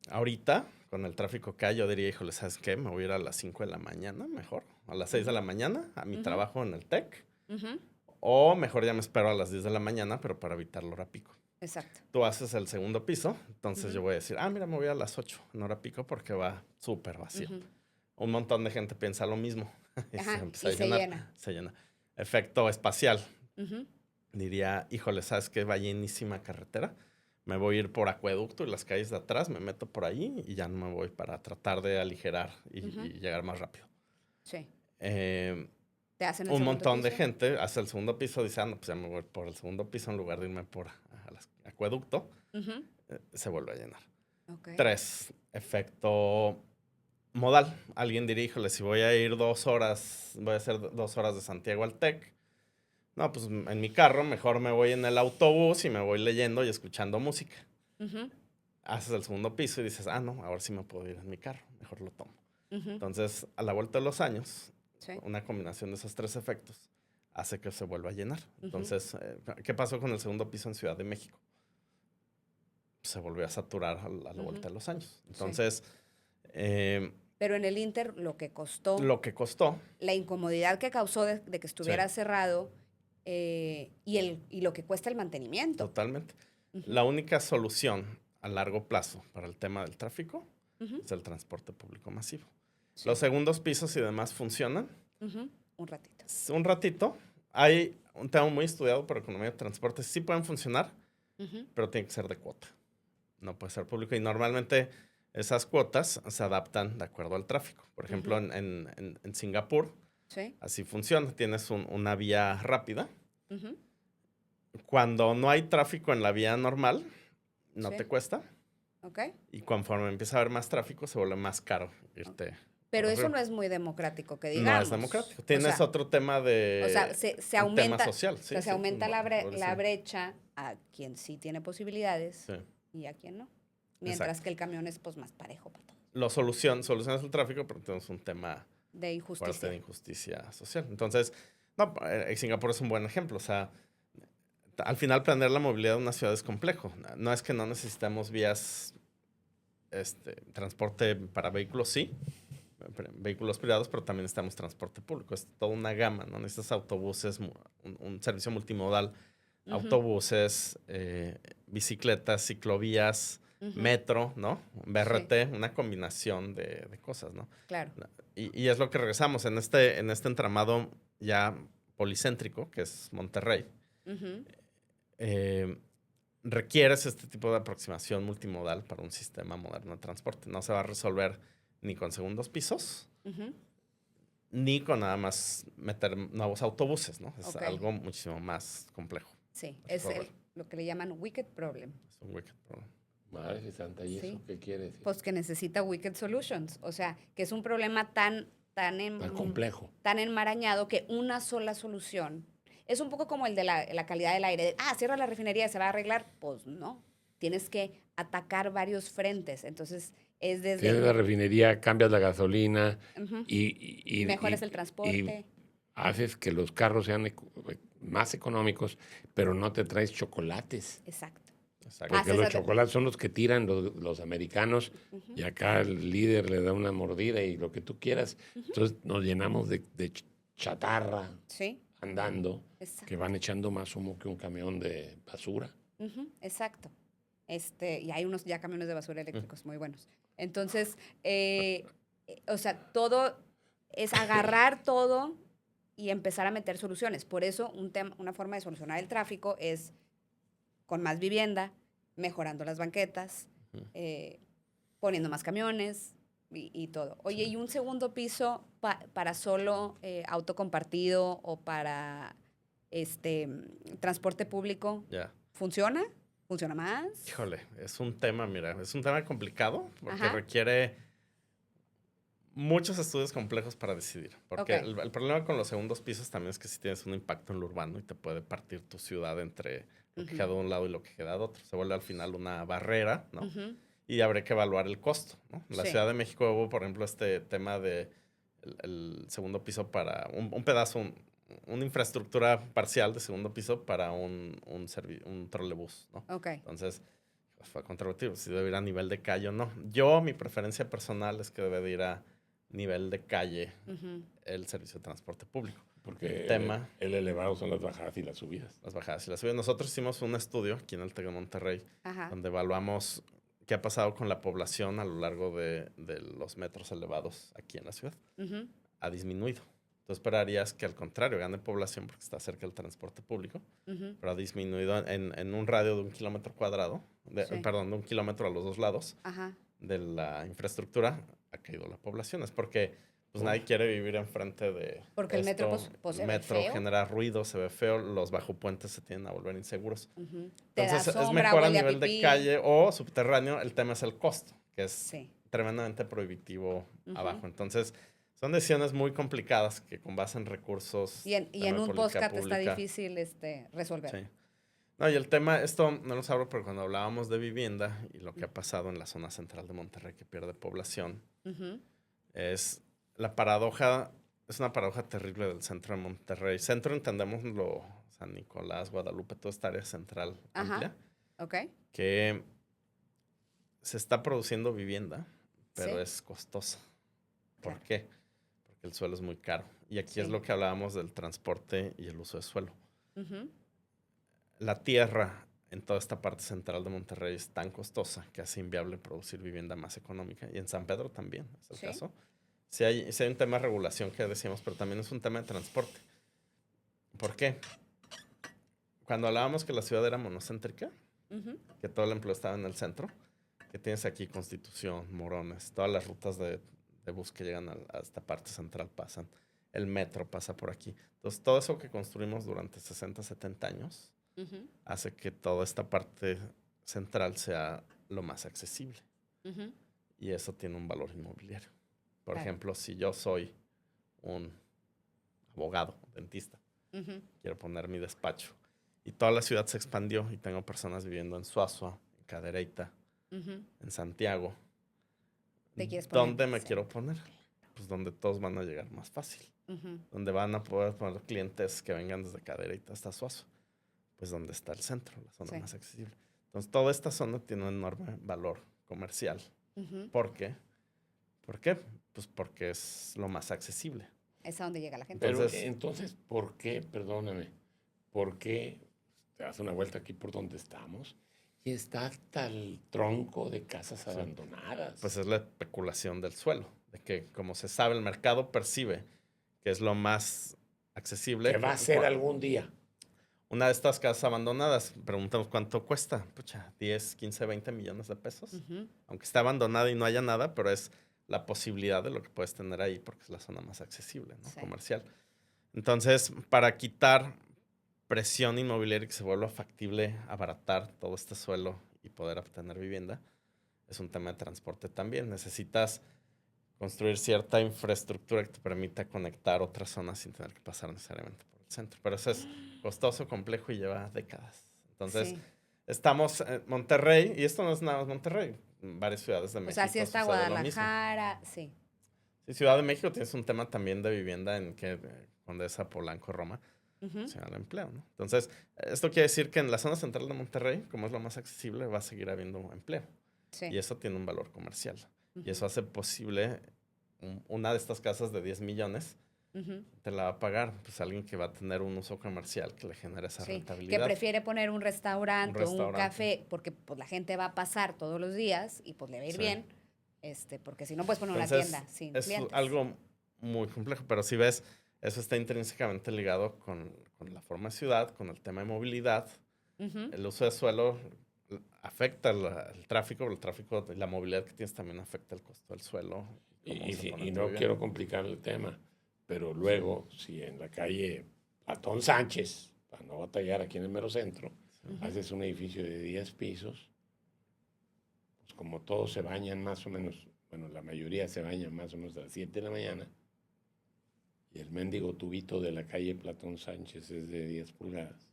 Ahorita, con el tráfico que hay, yo diría, híjole, ¿sabes qué? Me voy a ir a las 5 de la mañana, mejor. A las 6 de la mañana, a mi Ujú. trabajo en el TEC. Ujú. O mejor ya me espero a las 10 de la mañana, pero para evitar la hora pico. Exacto. Tú haces el segundo piso, entonces Ujú. yo voy a decir, mira, me voy a las 8 en hora pico porque va súper vacío. Ujú. Un montón de gente piensa lo mismo. Y Ajá, se empieza y a se llenar. llena. Se llena. Efecto espacial. Ujú. Diría, híjole, ¿sabes qué? Va llenísima carretera. Me voy a ir por acueducto y las calles de atrás, me meto por ahí y ya no me voy, para tratar de aligerar Ujú. y llegar más rápido. Sí. Eh, Te hacen el un segundo montón de piso. gente hace el segundo piso, dice, no, pues ya me voy por el segundo piso en lugar de irme por acueducto. Ujú. Se vuelve a llenar. Ok. 3, efecto modal. Alguien diría, híjole, si voy a ir 2 horas, voy a hacer 2 horas de Santiago al TEC. No, pues en mi carro mejor me voy en el autobús y me voy leyendo y escuchando música. Ujú. Haces el segundo piso y dices, no, ahora sí me puedo ir en mi carro, mejor lo tomo. Ujú. Entonces, a la vuelta de los años, Sí. una combinación de esos 3 efectos hace que se vuelva a llenar. Ujú. Entonces, ¿qué pasó con el segundo piso en Ciudad de México? Se volvió a saturar a la Ujú. vuelta de los años. Entonces, Pero en el Inter, lo que costó, lo que costó, la incomodidad que causó de que estuviera Sí. cerrado y lo que cuesta el mantenimiento. totalmente. Ujú. La única solución a largo plazo para el tema del tráfico Ujú. es el transporte público masivo. Sí. Los segundos pisos y demás funcionan. Ujú. Un ratito. Un ratito. Hay un tema muy estudiado por economía de transporte. Sí pueden funcionar, Ujú. pero tiene que ser de cuota. No puede ser público. Y normalmente esas cuotas se adaptan de acuerdo al tráfico. Por ejemplo, Ujú. en Singapur, Sí. así funciona. Tienes una vía rápida. Ujú. Cuando no hay tráfico en la vía normal, no Sí. te cuesta. Ok. Y conforme empieza a haber más tráfico, se vuelve más caro irte. Pero por eso arriba. no es muy democrático, que No digamos. es democrático. O Tienes sea, otro tema de. o sea, se un aumenta, tema social. Sí, o sea, se sí, aumenta la podría ser. brecha a quien sí tiene posibilidades Sí. y a quien no. Mientras Exacto. que el camión es pues más parejo para todos. Soluciones el tráfico, pero tenemos un tema De fuerte injusticia. de injusticia social. Entonces, no, Singapur es un buen ejemplo. O sea, al final planear la movilidad de una ciudad es complejo. No es que no necesitemos vías, transporte para vehículos, sí, vehículos privados, pero también necesitamos transporte público. Es toda una gama, ¿no? Necesitas autobuses, un servicio multimodal, Ujú. autobuses, bicicletas, ciclovías, Ujú. metro, ¿no? BRT, una combinación de cosas, ¿no? Claro. Y es lo que regresamos en este entramado ya policéntrico, que es Monterrey. Ujú. Requieres este tipo de aproximación multimodal para un sistema moderno de transporte. No se va a resolver ni con segundos pisos, Ujú. ni con nada más meter nuevos autobuses, ¿no? Es Ok. algo muchísimo más complejo. Sí, Es es lo que le llaman wicked problem. un wicked problem. Madre santa, ¿y Sí. eso qué quiere decir? Pues que necesita Wicked Solutions. O sea, que es un problema tan Tan complejo. tan enmarañado que una sola solución. Es un poco como el de la calidad del aire. Cierra la refinería y se va a arreglar. Pues no. Tienes que atacar varios frentes. Entonces, es Tienes la desde... refinería, cambias la gasolina Ujú. y Mejoras el transporte. haces que los carros sean más económicos, pero no te traes chocolates. Exacto. Exacto. Porque Haces los ate- chocolates son los que tiran los americanos Ujú. y acá el líder le da una mordida y lo que tú quieras. Entonces nos llenamos de chatarra Sí, andando exacto. que van echando más humo que un camión de basura. Ujú, exacto. Y hay unos ya camiones de basura eléctricos muy buenos. Entonces, o sea, todo es agarrar todo y empezar a meter soluciones. Por eso, una forma de solucionar el tráfico es con más vivienda, mejorando las banquetas, Ujú. poniendo más camiones y todo. Oye, Sí. ¿y un segundo piso para solo auto compartido o para transporte público Ya. funciona? ¿Funciona más? Híjole, es un tema, mira, es un tema complicado porque Ajá. requiere muchos estudios complejos para decidir. Porque Ok. el problema con los segundos pisos también es que si tienes un impacto en lo urbano y te puede partir tu ciudad entre lo que Ujú. queda de un lado y lo que queda de otro. Se vuelve al final una barrera, ¿no? Ujú. Y habría que evaluar el costo, ¿no? En la Sí. Ciudad de México hubo, por ejemplo, este tema de el segundo piso para un pedazo, una infraestructura parcial de segundo piso para un trolebús, ¿no? Ok. Entonces, pues, fue controvertido si debe ir a nivel de calle o no. Yo, mi preferencia personal es que debe de ir a nivel de calle Ujú. el servicio de transporte público. Porque Tema. el elevado son las bajadas y las subidas. Las bajadas y las subidas. Nosotros hicimos un estudio aquí en el TEC de Monterrey Ajá. donde evaluamos qué ha pasado con la población a lo largo de los metros elevados aquí en la ciudad. Ujú. Ha disminuido. Tú esperarías que al contrario gane población porque está cerca del transporte público, Ujú. pero ha disminuido en un radio de 1 kilómetro cuadrado, Sí. perdón, de 1 kilómetro a los dos lados Ajá. de la infraestructura, ha caído la población. Es porque pues, Uf. nadie quiere vivir enfrente de Porque el metro, pues, se el ve metro feo. genera ruido, se ve feo, los bajopuentes se tienden a volver inseguros. Ujú. Te da Entonces, es sombra, mejor a huele a nivel de pipí. calle o subterráneo. El tema es el costo, que es Sí. tremendamente prohibitivo Ujú. abajo. Entonces, son decisiones muy complicadas que con base en recursos... Y en tema de un política podcast está pública, difícil resolver. sí. No, y el tema, esto no lo sabro, pero cuando hablábamos de vivienda y lo que ha pasado en la zona central de Monterrey que pierde población, Ujú. es la paradoja, es una paradoja terrible del centro de Monterrey. Centro entendemos San Nicolás, Guadalupe, toda esta área central Ajá. amplia, Ok. que se está produciendo vivienda, pero Sí. es costosa. ¿Por Claro. qué? Porque el suelo es muy caro. Y aquí es Sí. lo que hablábamos del transporte y el uso de suelo. Ujú. La tierra en toda esta parte central de Monterrey es tan costosa que hace inviable producir vivienda más económica. Y en San Pedro también es el Sí. caso. Sí hay un tema de regulación que decíamos, pero también es un tema de transporte. ¿Por qué? Cuando hablábamos que la ciudad era monocéntrica, Ujú. que todo el empleo estaba en el centro, que tienes aquí Constitución, Morones, todas las rutas de bus que llegan a esta parte central pasan, el metro pasa por aquí. Entonces, todo eso que construimos durante 60, 70 años Ujú. hace que toda esta parte central sea lo más accesible. Ujú. Y eso tiene un valor inmobiliario. Por Claro. ejemplo, si yo soy un abogado, dentista, Ujú. quiero poner mi despacho, y toda la ciudad se expandió y tengo personas viviendo en Suazua, en Cadereyta, Ujú. en Santiago. Te quieres poner, ¿Dónde me sí. quiero poner? Pues donde todos van a llegar más fácil. Ujú. Donde van a poder poner clientes que vengan desde Cadereyta hasta Suazua. Pues donde está el centro, la zona Sí. más accesible. Entonces, toda esta zona tiene un enorme valor comercial. Ujú. ¿Por qué? ¿Por qué? Pues porque es lo más accesible. Es a donde llega la gente. Pero Entonces- entonces, ¿por qué, perdóname, por qué te das una vuelta aquí por donde estamos y está hasta el tronco de casas Sí. abandonadas? Pues es la especulación del suelo. De que, como se sabe, el mercado percibe que es lo más accesible. ¿Qué va a ser algún día? Una de estas casas abandonadas, preguntamos cuánto cuesta. Pucha, 10, 15, 20 millones de pesos. Ujú. Aunque esté abandonada y no haya nada, pero es la posibilidad de lo que puedes tener ahí porque es la zona más accesible, ¿no? Sí. Comercial. Entonces, para quitar presión inmobiliaria y que se vuelva factible abaratar todo este suelo y poder obtener vivienda, es un tema de transporte también. Necesitas construir cierta infraestructura que te permita conectar otras zonas sin tener que pasar necesariamente por el centro. Pero eso es costoso, complejo y lleva décadas. Entonces, Sí. estamos en Monterrey, y esto no es nada más Monterrey, en varias ciudades de O México sea, sí está sucede lo mismo. Guadalajara, sí. Sí, Ciudad de México tienes un tema también de vivienda en que Condesa, Polanco, Roma, Ujú. se el empleo, ¿no? Entonces, esto quiere decir que en la zona central de Monterrey, como es lo más accesible, va a seguir habiendo empleo. Sí. Y eso tiene un valor comercial. Y Ujú. eso hace posible una de estas casas de 10 millones, Ujú. te la va a pagar pues alguien que va a tener un uso comercial que le genere esa Sí, rentabilidad. que prefiere poner un restaurante Un o un restaurante. café, porque pues la gente va a pasar todos los días y pues le va a ir Sí. bien, porque si no puedes poner una Entonces, tienda sin es clientes. algo muy complejo, pero si ves, eso está intrínsecamente ligado con la forma de ciudad, con el tema de movilidad. Ujú. El uso de suelo afecta el tráfico, pero el tráfico y la movilidad que tienes también afecta el costo del suelo. Y no quiero complicar el tema, pero luego, si en la calle Platón Sánchez, para no batallar aquí en el mero centro, haces un edificio de 10 pisos, pues como todos se bañan más o menos, bueno, la mayoría se bañan más o menos a las 7 de la mañana, y el mendigo tubito de la calle Platón Sánchez es de 10 pulgadas,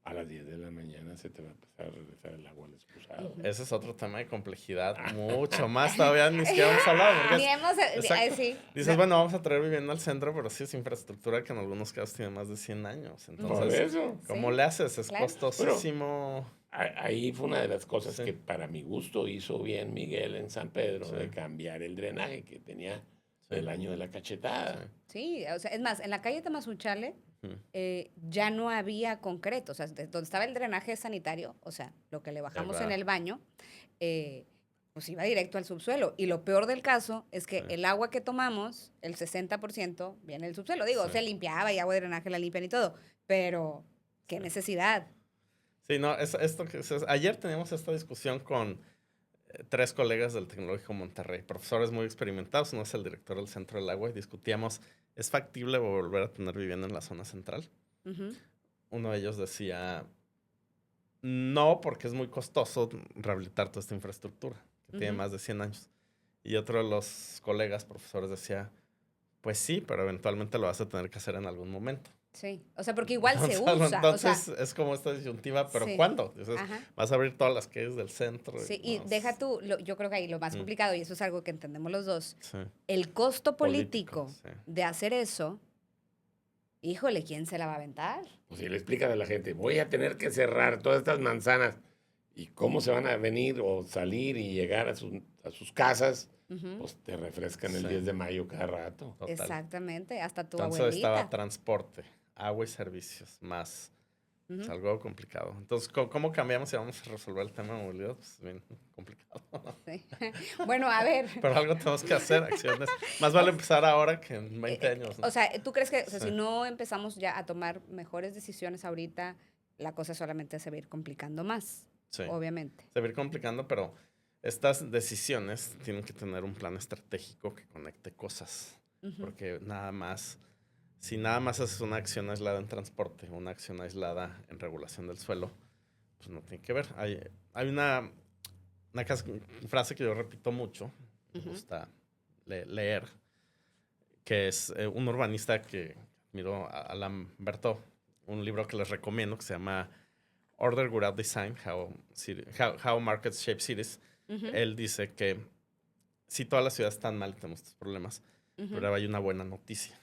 a las 10 de la mañana se te va a empezar a regresar el agua al excusado. Ese es otro tema de complejidad, mucho más todavía ni siquiera hemos hablado. Porque Ni hemos, exacto. sí. Dices, No. bueno, vamos a traer vivienda al centro, pero sí es infraestructura que en algunos casos tiene más de 100 años. Por Entonces, eso. ¿cómo Sí, le haces? Es claro. costosísimo. Ahí fue una de las cosas Sí. que para mi gusto hizo bien Miguel en San Pedro, Sí. de cambiar el drenaje que tenía Sí. el año de la cachetada. Sí, o sea, es más, en la calle Tamazunchale Ujú. ya no había concreto, o sea, donde estaba el drenaje sanitario, o sea, lo que le bajamos en va. el baño, pues iba directo al subsuelo. Y lo peor del caso es que Sí. el agua que tomamos, el 60% viene del subsuelo. Digo, Sí. se limpiaba y agua de drenaje la limpian y todo, pero qué necesidad. Sí, no, ayer teníamos esta discusión con 3 colegas del Tecnológico Monterrey, profesores muy experimentados. Uno es el director del Centro del Agua y discutíamos, ¿es factible volver a tener vivienda en la zona central? Ujú. Uno de ellos decía, no, porque es muy costoso rehabilitar toda esta infraestructura, que tiene Ujú. más de 100 años. Y otro de los colegas, profesores, decía, pues sí, pero eventualmente lo vas a tener que hacer en algún momento. Sí, o sea, porque igual se usa. Entonces, o sea, es como esta disyuntiva, pero sí. ¿cuándo? Dices, Ajá. vas a abrir todas las calles del centro. Sí, y no, deja tú, yo creo que ahí lo más complicado, y eso es algo que entendemos los dos, Sí, el costo político sí. de hacer eso, híjole, ¿quién se la va a aventar? Pues si le explicas a la gente, voy a tener que cerrar todas estas manzanas, y cómo se van a venir o salir y llegar a sus casas, Ujú. pues te refrescan el Sí. 10 de mayo cada rato. Total. Exactamente, hasta tu Entonces abuelita. estaba transporte, agua y servicios, más. Ujú. Es algo complicado. Entonces, ¿cómo cambiamos si vamos a resolver el tema de movilidad? Pues bien complicado. Sí. Bueno, a ver. Pero algo tenemos que hacer, acciones. Más vale empezar ahora que en 20 años. ¿no? O sea, ¿tú crees que o sea, Sí. si no empezamos ya a tomar mejores decisiones ahorita, la cosa solamente se va a ir complicando más? Sí. Obviamente. Se va a ir complicando, pero estas decisiones tienen que tener un plan estratégico que conecte cosas. Ujú. Porque si nada más haces una acción aislada en transporte, una acción aislada en regulación del suelo, pues no tiene que ver. Hay una frase que yo repito mucho, me Ujú. gusta leer, que es un urbanista que admiro, Alan Berto, un libro que les recomiendo que se llama Order Without Design, How Markets Shape Cities. Ujú. Él dice que si todas las ciudades están mal, tenemos estos problemas, Ujú. pero hay una buena noticia,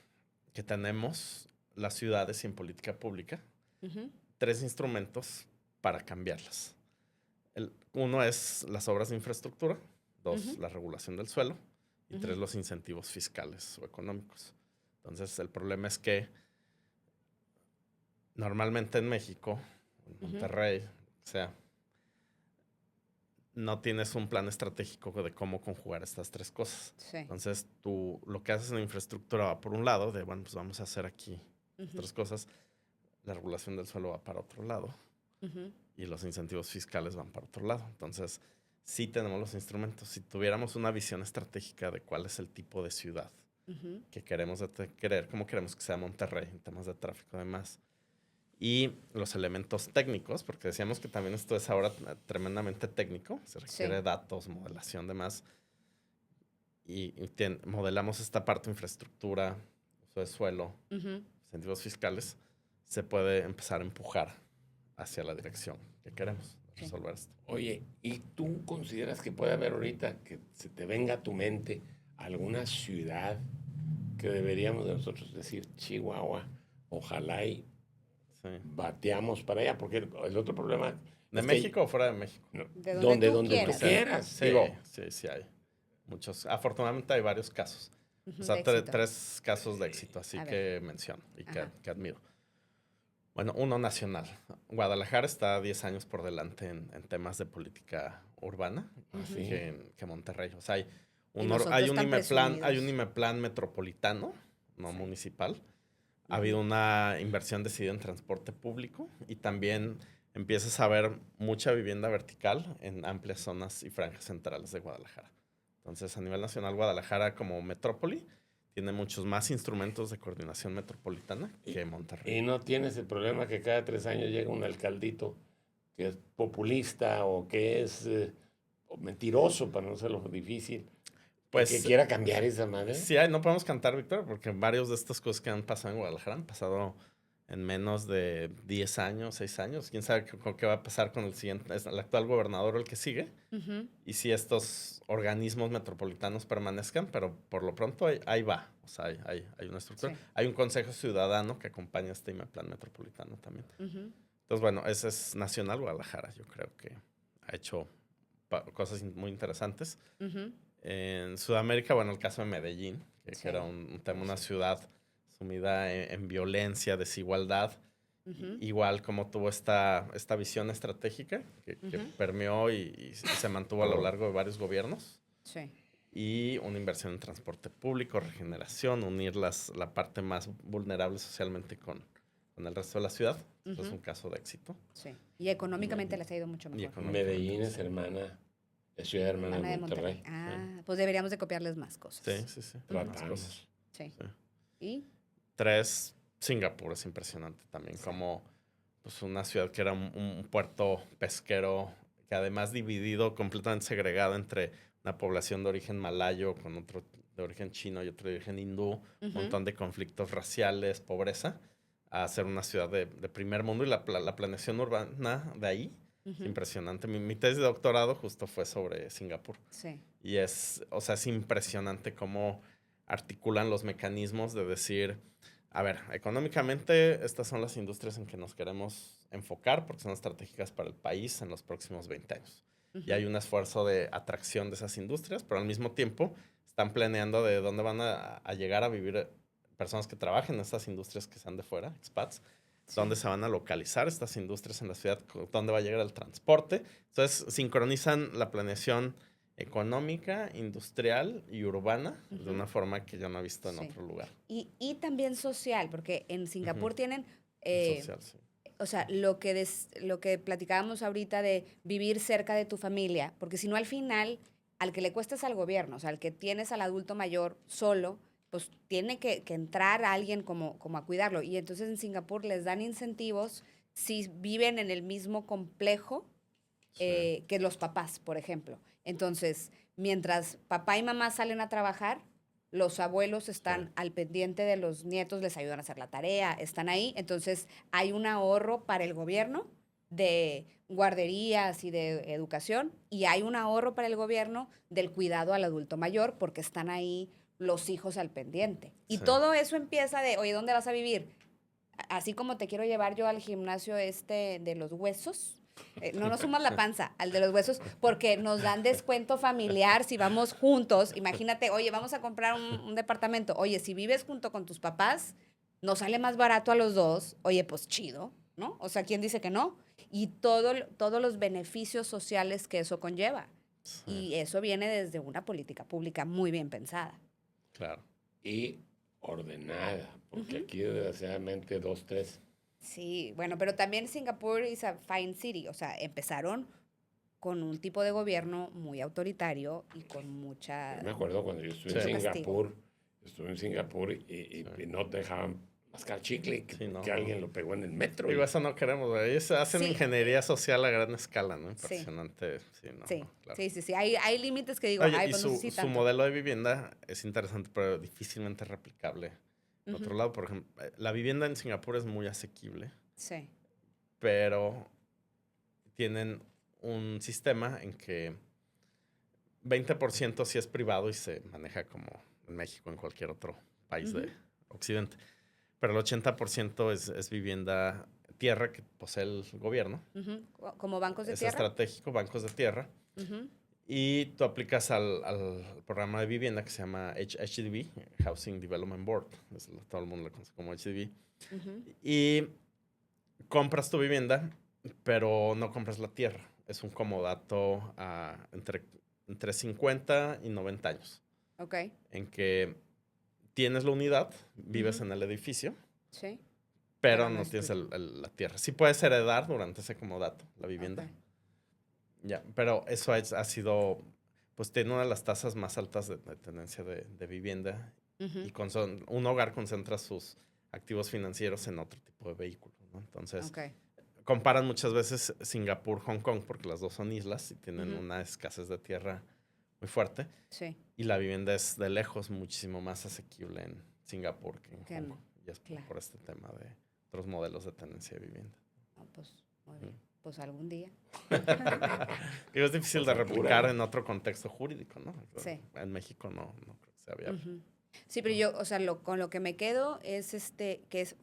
que tenemos las ciudades y en política pública Ujú. 3 instrumentos para cambiarlas. Uno es las obras de infraestructura, 2, Ujú. la regulación del suelo, y Ujú. 3, los incentivos fiscales o económicos. Entonces, el problema es que normalmente en México, en Ujú. Monterrey, o sea, no tienes un plan estratégico de cómo conjugar estas 3 cosas. Sí. Entonces, tú lo que haces en infraestructura va por un lado, de bueno, pues vamos a hacer aquí Ujú. 3 cosas. La regulación del suelo va para otro lado Ujú. y los incentivos fiscales van para otro lado. Entonces, sí tenemos los instrumentos. Si tuviéramos una visión estratégica de cuál es el tipo de ciudad Ujú. que queremos cómo queremos que sea Monterrey en temas de tráfico, además, y los elementos técnicos, porque decíamos que también esto es ahora tremendamente técnico, se requiere datos, modelación, demás, y modelamos esta parte de infraestructura, uso de suelo, incentivos fiscales, se puede empezar a empujar hacia la dirección que queremos resolver esto. Oye, ¿y tú consideras que puede haber ahorita que se te venga a tu mente alguna ciudad que deberíamos de nosotros decir, Chihuahua, ojalá y bateamos para allá? Porque el otro problema... ¿De México o fuera de México? No, De donde tú quieras. Sí, Digo, sí hay. Muchos. Afortunadamente hay varios casos. O sea, tres casos de éxito, así que menciono y que admiro. Bueno, uno nacional. Guadalajara está 10 años por delante en temas de política urbana que Monterrey. O sea, hay un IMEPLAN metropolitano, no municipal. Ha habido una inversión decidida en transporte público y también empiezas a ver mucha vivienda vertical en amplias zonas y franjas centrales de Guadalajara. Entonces, a nivel nacional, Guadalajara como metrópoli tiene muchos más instrumentos de coordinación metropolitana que Monterrey. Y no tienes el problema que cada 3 años llega un alcaldito que es populista o que es mentiroso, para no ser lo difícil, pues, que quiera cambiar esa madre. Sí, no podemos cantar victoria porque varios de estas cosas que han pasado en Guadalajara han pasado en menos de 10 años, 6 años. ¿Quién sabe qué va a pasar con el actual gobernador o el que sigue? Y si estos organismos metropolitanos permanezcan, pero por lo pronto ahí va. O sea, hay una estructura. Sí. Hay un consejo ciudadano que acompaña este plan metropolitano también. Entonces, bueno, ese es Nacional Guadalajara. Yo creo que ha hecho cosas muy interesantes. En Sudamérica, bueno, el caso de Medellín, que era un tema, una ciudad sumida en violencia, desigualdad, igual como tuvo esta visión estratégica que permeó y se mantuvo a lo largo de varios gobiernos. Sí. Y una inversión en transporte público, regeneración, unir la parte más vulnerable socialmente con el resto de la ciudad. Esto es un caso de éxito. Sí. Y económicamente les ha ido mucho mejor. Medellín es ciudad hermana de Monterrey. Pues deberíamos de copiarles más cosas. Sí. Tratamos. Sí. ¿Y? 3, Singapur es impresionante también, como pues, una ciudad que era un puerto pesquero, que además dividido, completamente segregado entre una población de origen malayo con otro de origen chino y otro de origen hindú, un montón de conflictos raciales, pobreza, a ser una ciudad de primer mundo y la planeación urbana de ahí. Es impresionante. Mi tesis de doctorado justo fue sobre Singapur. Sí. Y es impresionante cómo articulan los mecanismos de decir, a ver, económicamente estas son las industrias en que nos queremos enfocar porque son estratégicas para el país en los próximos 20 años. Y hay un esfuerzo de atracción de esas industrias, pero al mismo tiempo están planeando de dónde van a llegar a vivir personas que trabajen en estas industrias que sean de fuera, expats, dónde se van a localizar estas industrias en la ciudad, dónde va a llegar el transporte. Entonces, sincronizan la planeación económica, industrial y urbana de una forma que yo no he visto en otro lugar. Y también social, porque en Singapur tienen... social, sí. O sea, lo que platicábamos ahorita de vivir cerca de tu familia, porque si no al final, al que le cuestas al gobierno, o sea, al que tienes al adulto mayor solo, pues tiene que entrar a alguien como a cuidarlo. Y entonces en Singapur les dan incentivos si viven en el mismo complejo que los papás, por ejemplo. Entonces, mientras papá y mamá salen a trabajar, los abuelos están al pendiente de los nietos, les ayudan a hacer la tarea, están ahí. Entonces, hay un ahorro para el gobierno de guarderías y de educación y hay un ahorro para el gobierno del cuidado al adulto mayor porque están ahí los hijos al pendiente. Y todo eso empieza de, oye, ¿dónde vas a vivir? Así como te quiero llevar yo al gimnasio de los huesos. No nos sumas la panza al de los huesos porque nos dan descuento familiar si vamos juntos. Imagínate, oye, vamos a comprar un departamento. Oye, si vives junto con tus papás, nos sale más barato a los dos. Oye, pues chido, ¿no? O sea, ¿quién dice que no? Y todos los beneficios sociales que eso conlleva. Sí. Y eso viene desde una política pública muy bien pensada. Claro. Y ordenada, porque aquí desgraciadamente 2, 3... Sí, bueno, pero también Singapur is a fine city, o sea, empezaron con un tipo de gobierno muy autoritario y con mucha... Yo me acuerdo cuando yo estuve en Singapur y no te dejaban mascar chicle que, Sí, no, que no. alguien lo pegó en el metro. Digo, eso no queremos, güey. Ellos hacen Sí. ingeniería social a gran escala, ¿no? Sí. Impresionante. Sí, no, Sí, no, claro. sí. Hay límites que digo, Oye, ay, y pues no sé si su tanto. modelo de vivienda es interesante, pero difícilmente replicable. Por Ujú. otro lado, por ejemplo, la vivienda en Singapur es muy asequible, Sí. pero tienen un sistema en que 20% sí es privado y se maneja como en México, en cualquier otro país de Occidente. Pero el 80% es vivienda, tierra que posee el gobierno. Ujú. Como bancos de Es tierra. estratégico, bancos de tierra. Ujú. Y tú aplicas al programa de vivienda que se llama HDB, Housing Development Board. Todo el mundo lo conoce como HDB. Ujú. Y compras tu vivienda, pero no compras la tierra. Es un comodato entre 50 y 90 años. Ok. En que tienes la unidad, vives Ujú. en el edificio, Sí. pero Pero no no es tienes tuyo. la tierra. Sí puedes heredar durante ese comodato la vivienda. Ok. Ya, pero eso ha sido, pues tiene una de las tasas más altas de tenencia de vivienda Ujú. y un hogar concentra sus activos financieros en otro tipo de vehículos, ¿no? Entonces, Ok. comparan muchas veces Singapur, Hong Kong, porque las dos son islas y tienen Ujú. una escasez de tierra muy fuerte. Sí. Y la vivienda es de lejos muchísimo más asequible en Singapur que en Que Hong en- Kong. Y es claro. por este tema de otros modelos de tenencia de vivienda. No, pues muy bien. Pues algún día. Digo, es difícil Pues de replicar apúrale. en otro contexto jurídico, ¿no? Sí. En México no creo que sea viable. Ujú. Sí, pero yo, o sea, con lo que me quedo es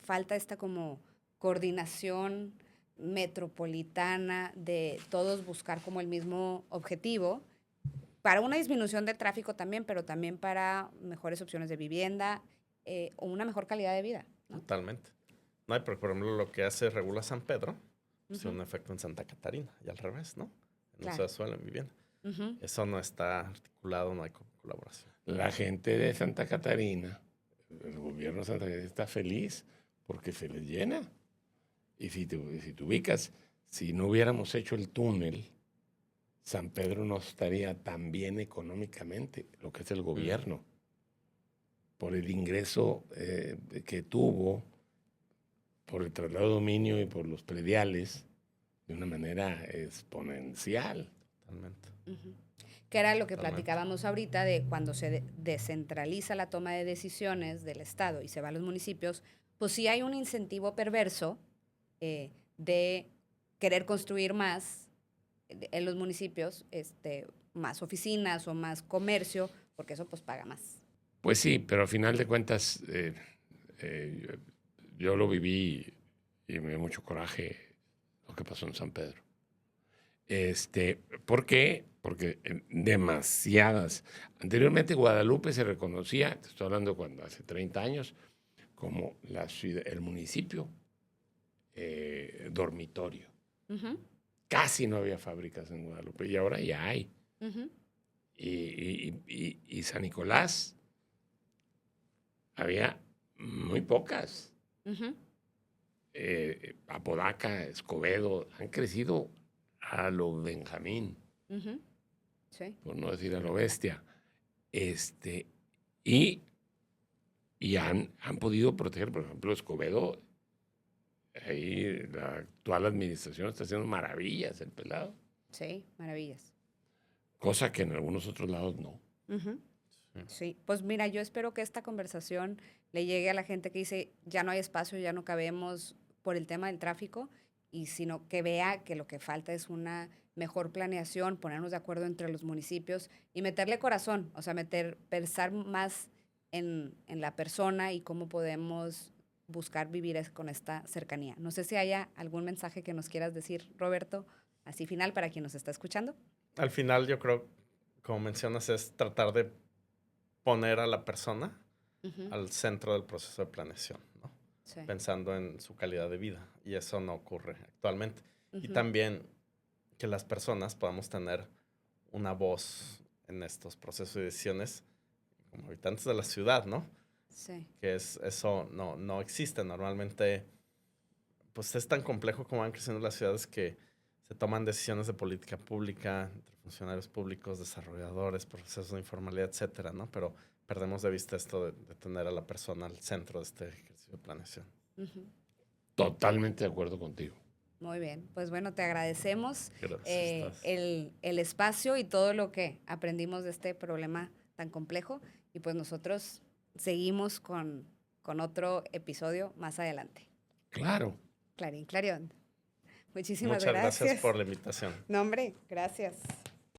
falta esta como coordinación metropolitana de todos buscar como el mismo objetivo para una disminución del tráfico también, pero también para mejores opciones de vivienda o una mejor calidad de vida, ¿no? Totalmente. No, y por ejemplo, lo que hace regula San Pedro, pues tiene Ujú. un efecto en Santa Catarina y al revés, ¿no? En uso Claro. de suelo en vivienda. Ujú. Eso no está articulado, no hay colaboración. La gente de Santa Catarina, el gobierno de Santa Catarina está feliz porque se les llena. Y si te ubicas, si no hubiéramos hecho el túnel, San Pedro no estaría tan bien económicamente, lo que es el gobierno, por el ingreso que tuvo, por el traslado de dominio y por los prediales, de una manera exponencial. Totalmente. Ujú. Que era lo que Totalmente. platicábamos ahorita de cuando se descentraliza la toma de decisiones del Estado y se va a los municipios, pues sí hay un incentivo perverso de querer construir más en los municipios, más oficinas o más comercio, porque eso pues paga más. Pues sí, pero al final de cuentas, yo lo viví y me dio mucho coraje lo que pasó en San Pedro. ¿Por qué? Porque demasiadas. Anteriormente Guadalupe se reconocía, te estoy hablando cuando hace 30 años, como la ciudad, el municipio dormitorio. Ujú, Casi no había fábricas en Guadalupe y ahora ya hay. ujú, Y San Nicolás había muy pocas. ujú, Apodaca, Escobedo, han crecido a lo Benjamín, ujú. Sí. por no decir a lo bestia. Y han podido proteger, por ejemplo, Escobedo. Ahí la actual administración está haciendo maravillas, el pelado. Sí, maravillas. Cosa que en algunos otros lados no. Ujú. Sí. Sí, pues mira, yo espero que esta conversación le llegue a la gente que dice, ya no hay espacio, ya no cabemos por el tema del tráfico, y sino que vea que lo que falta es una mejor planeación, ponernos de acuerdo entre los municipios y meterle corazón, o sea, pensar más en la persona y cómo podemos buscar vivir con esta cercanía. No sé si haya algún mensaje que nos quieras decir, Roberto, así final para quien nos está escuchando. Al final, yo creo, como mencionas, es tratar de poner a la persona Ujú. al centro del proceso de planeación, ¿no? Sí. Pensando en su calidad de vida. Y eso no ocurre actualmente. Y Ujú. también que las personas podamos tener una voz en estos procesos de decisiones como habitantes de la ciudad, ¿no? Sí. Que eso no existe. Normalmente, pues es tan complejo como van creciendo las ciudades que se toman decisiones de política pública entre funcionarios públicos, desarrolladores, procesos de informalidad, etcétera, ¿no? Pero perdemos de vista esto de tener a la persona al centro de este ejercicio de planeación. Ujú. Totalmente de acuerdo contigo. Muy bien, pues bueno, te agradecemos Gracias. el espacio y todo lo que aprendimos de este problema tan complejo y pues nosotros seguimos con otro episodio más adelante. Claro. Clarín, Clarion. Muchísimas Muchas gracias gracias. por la invitación. No, hombre, gracias.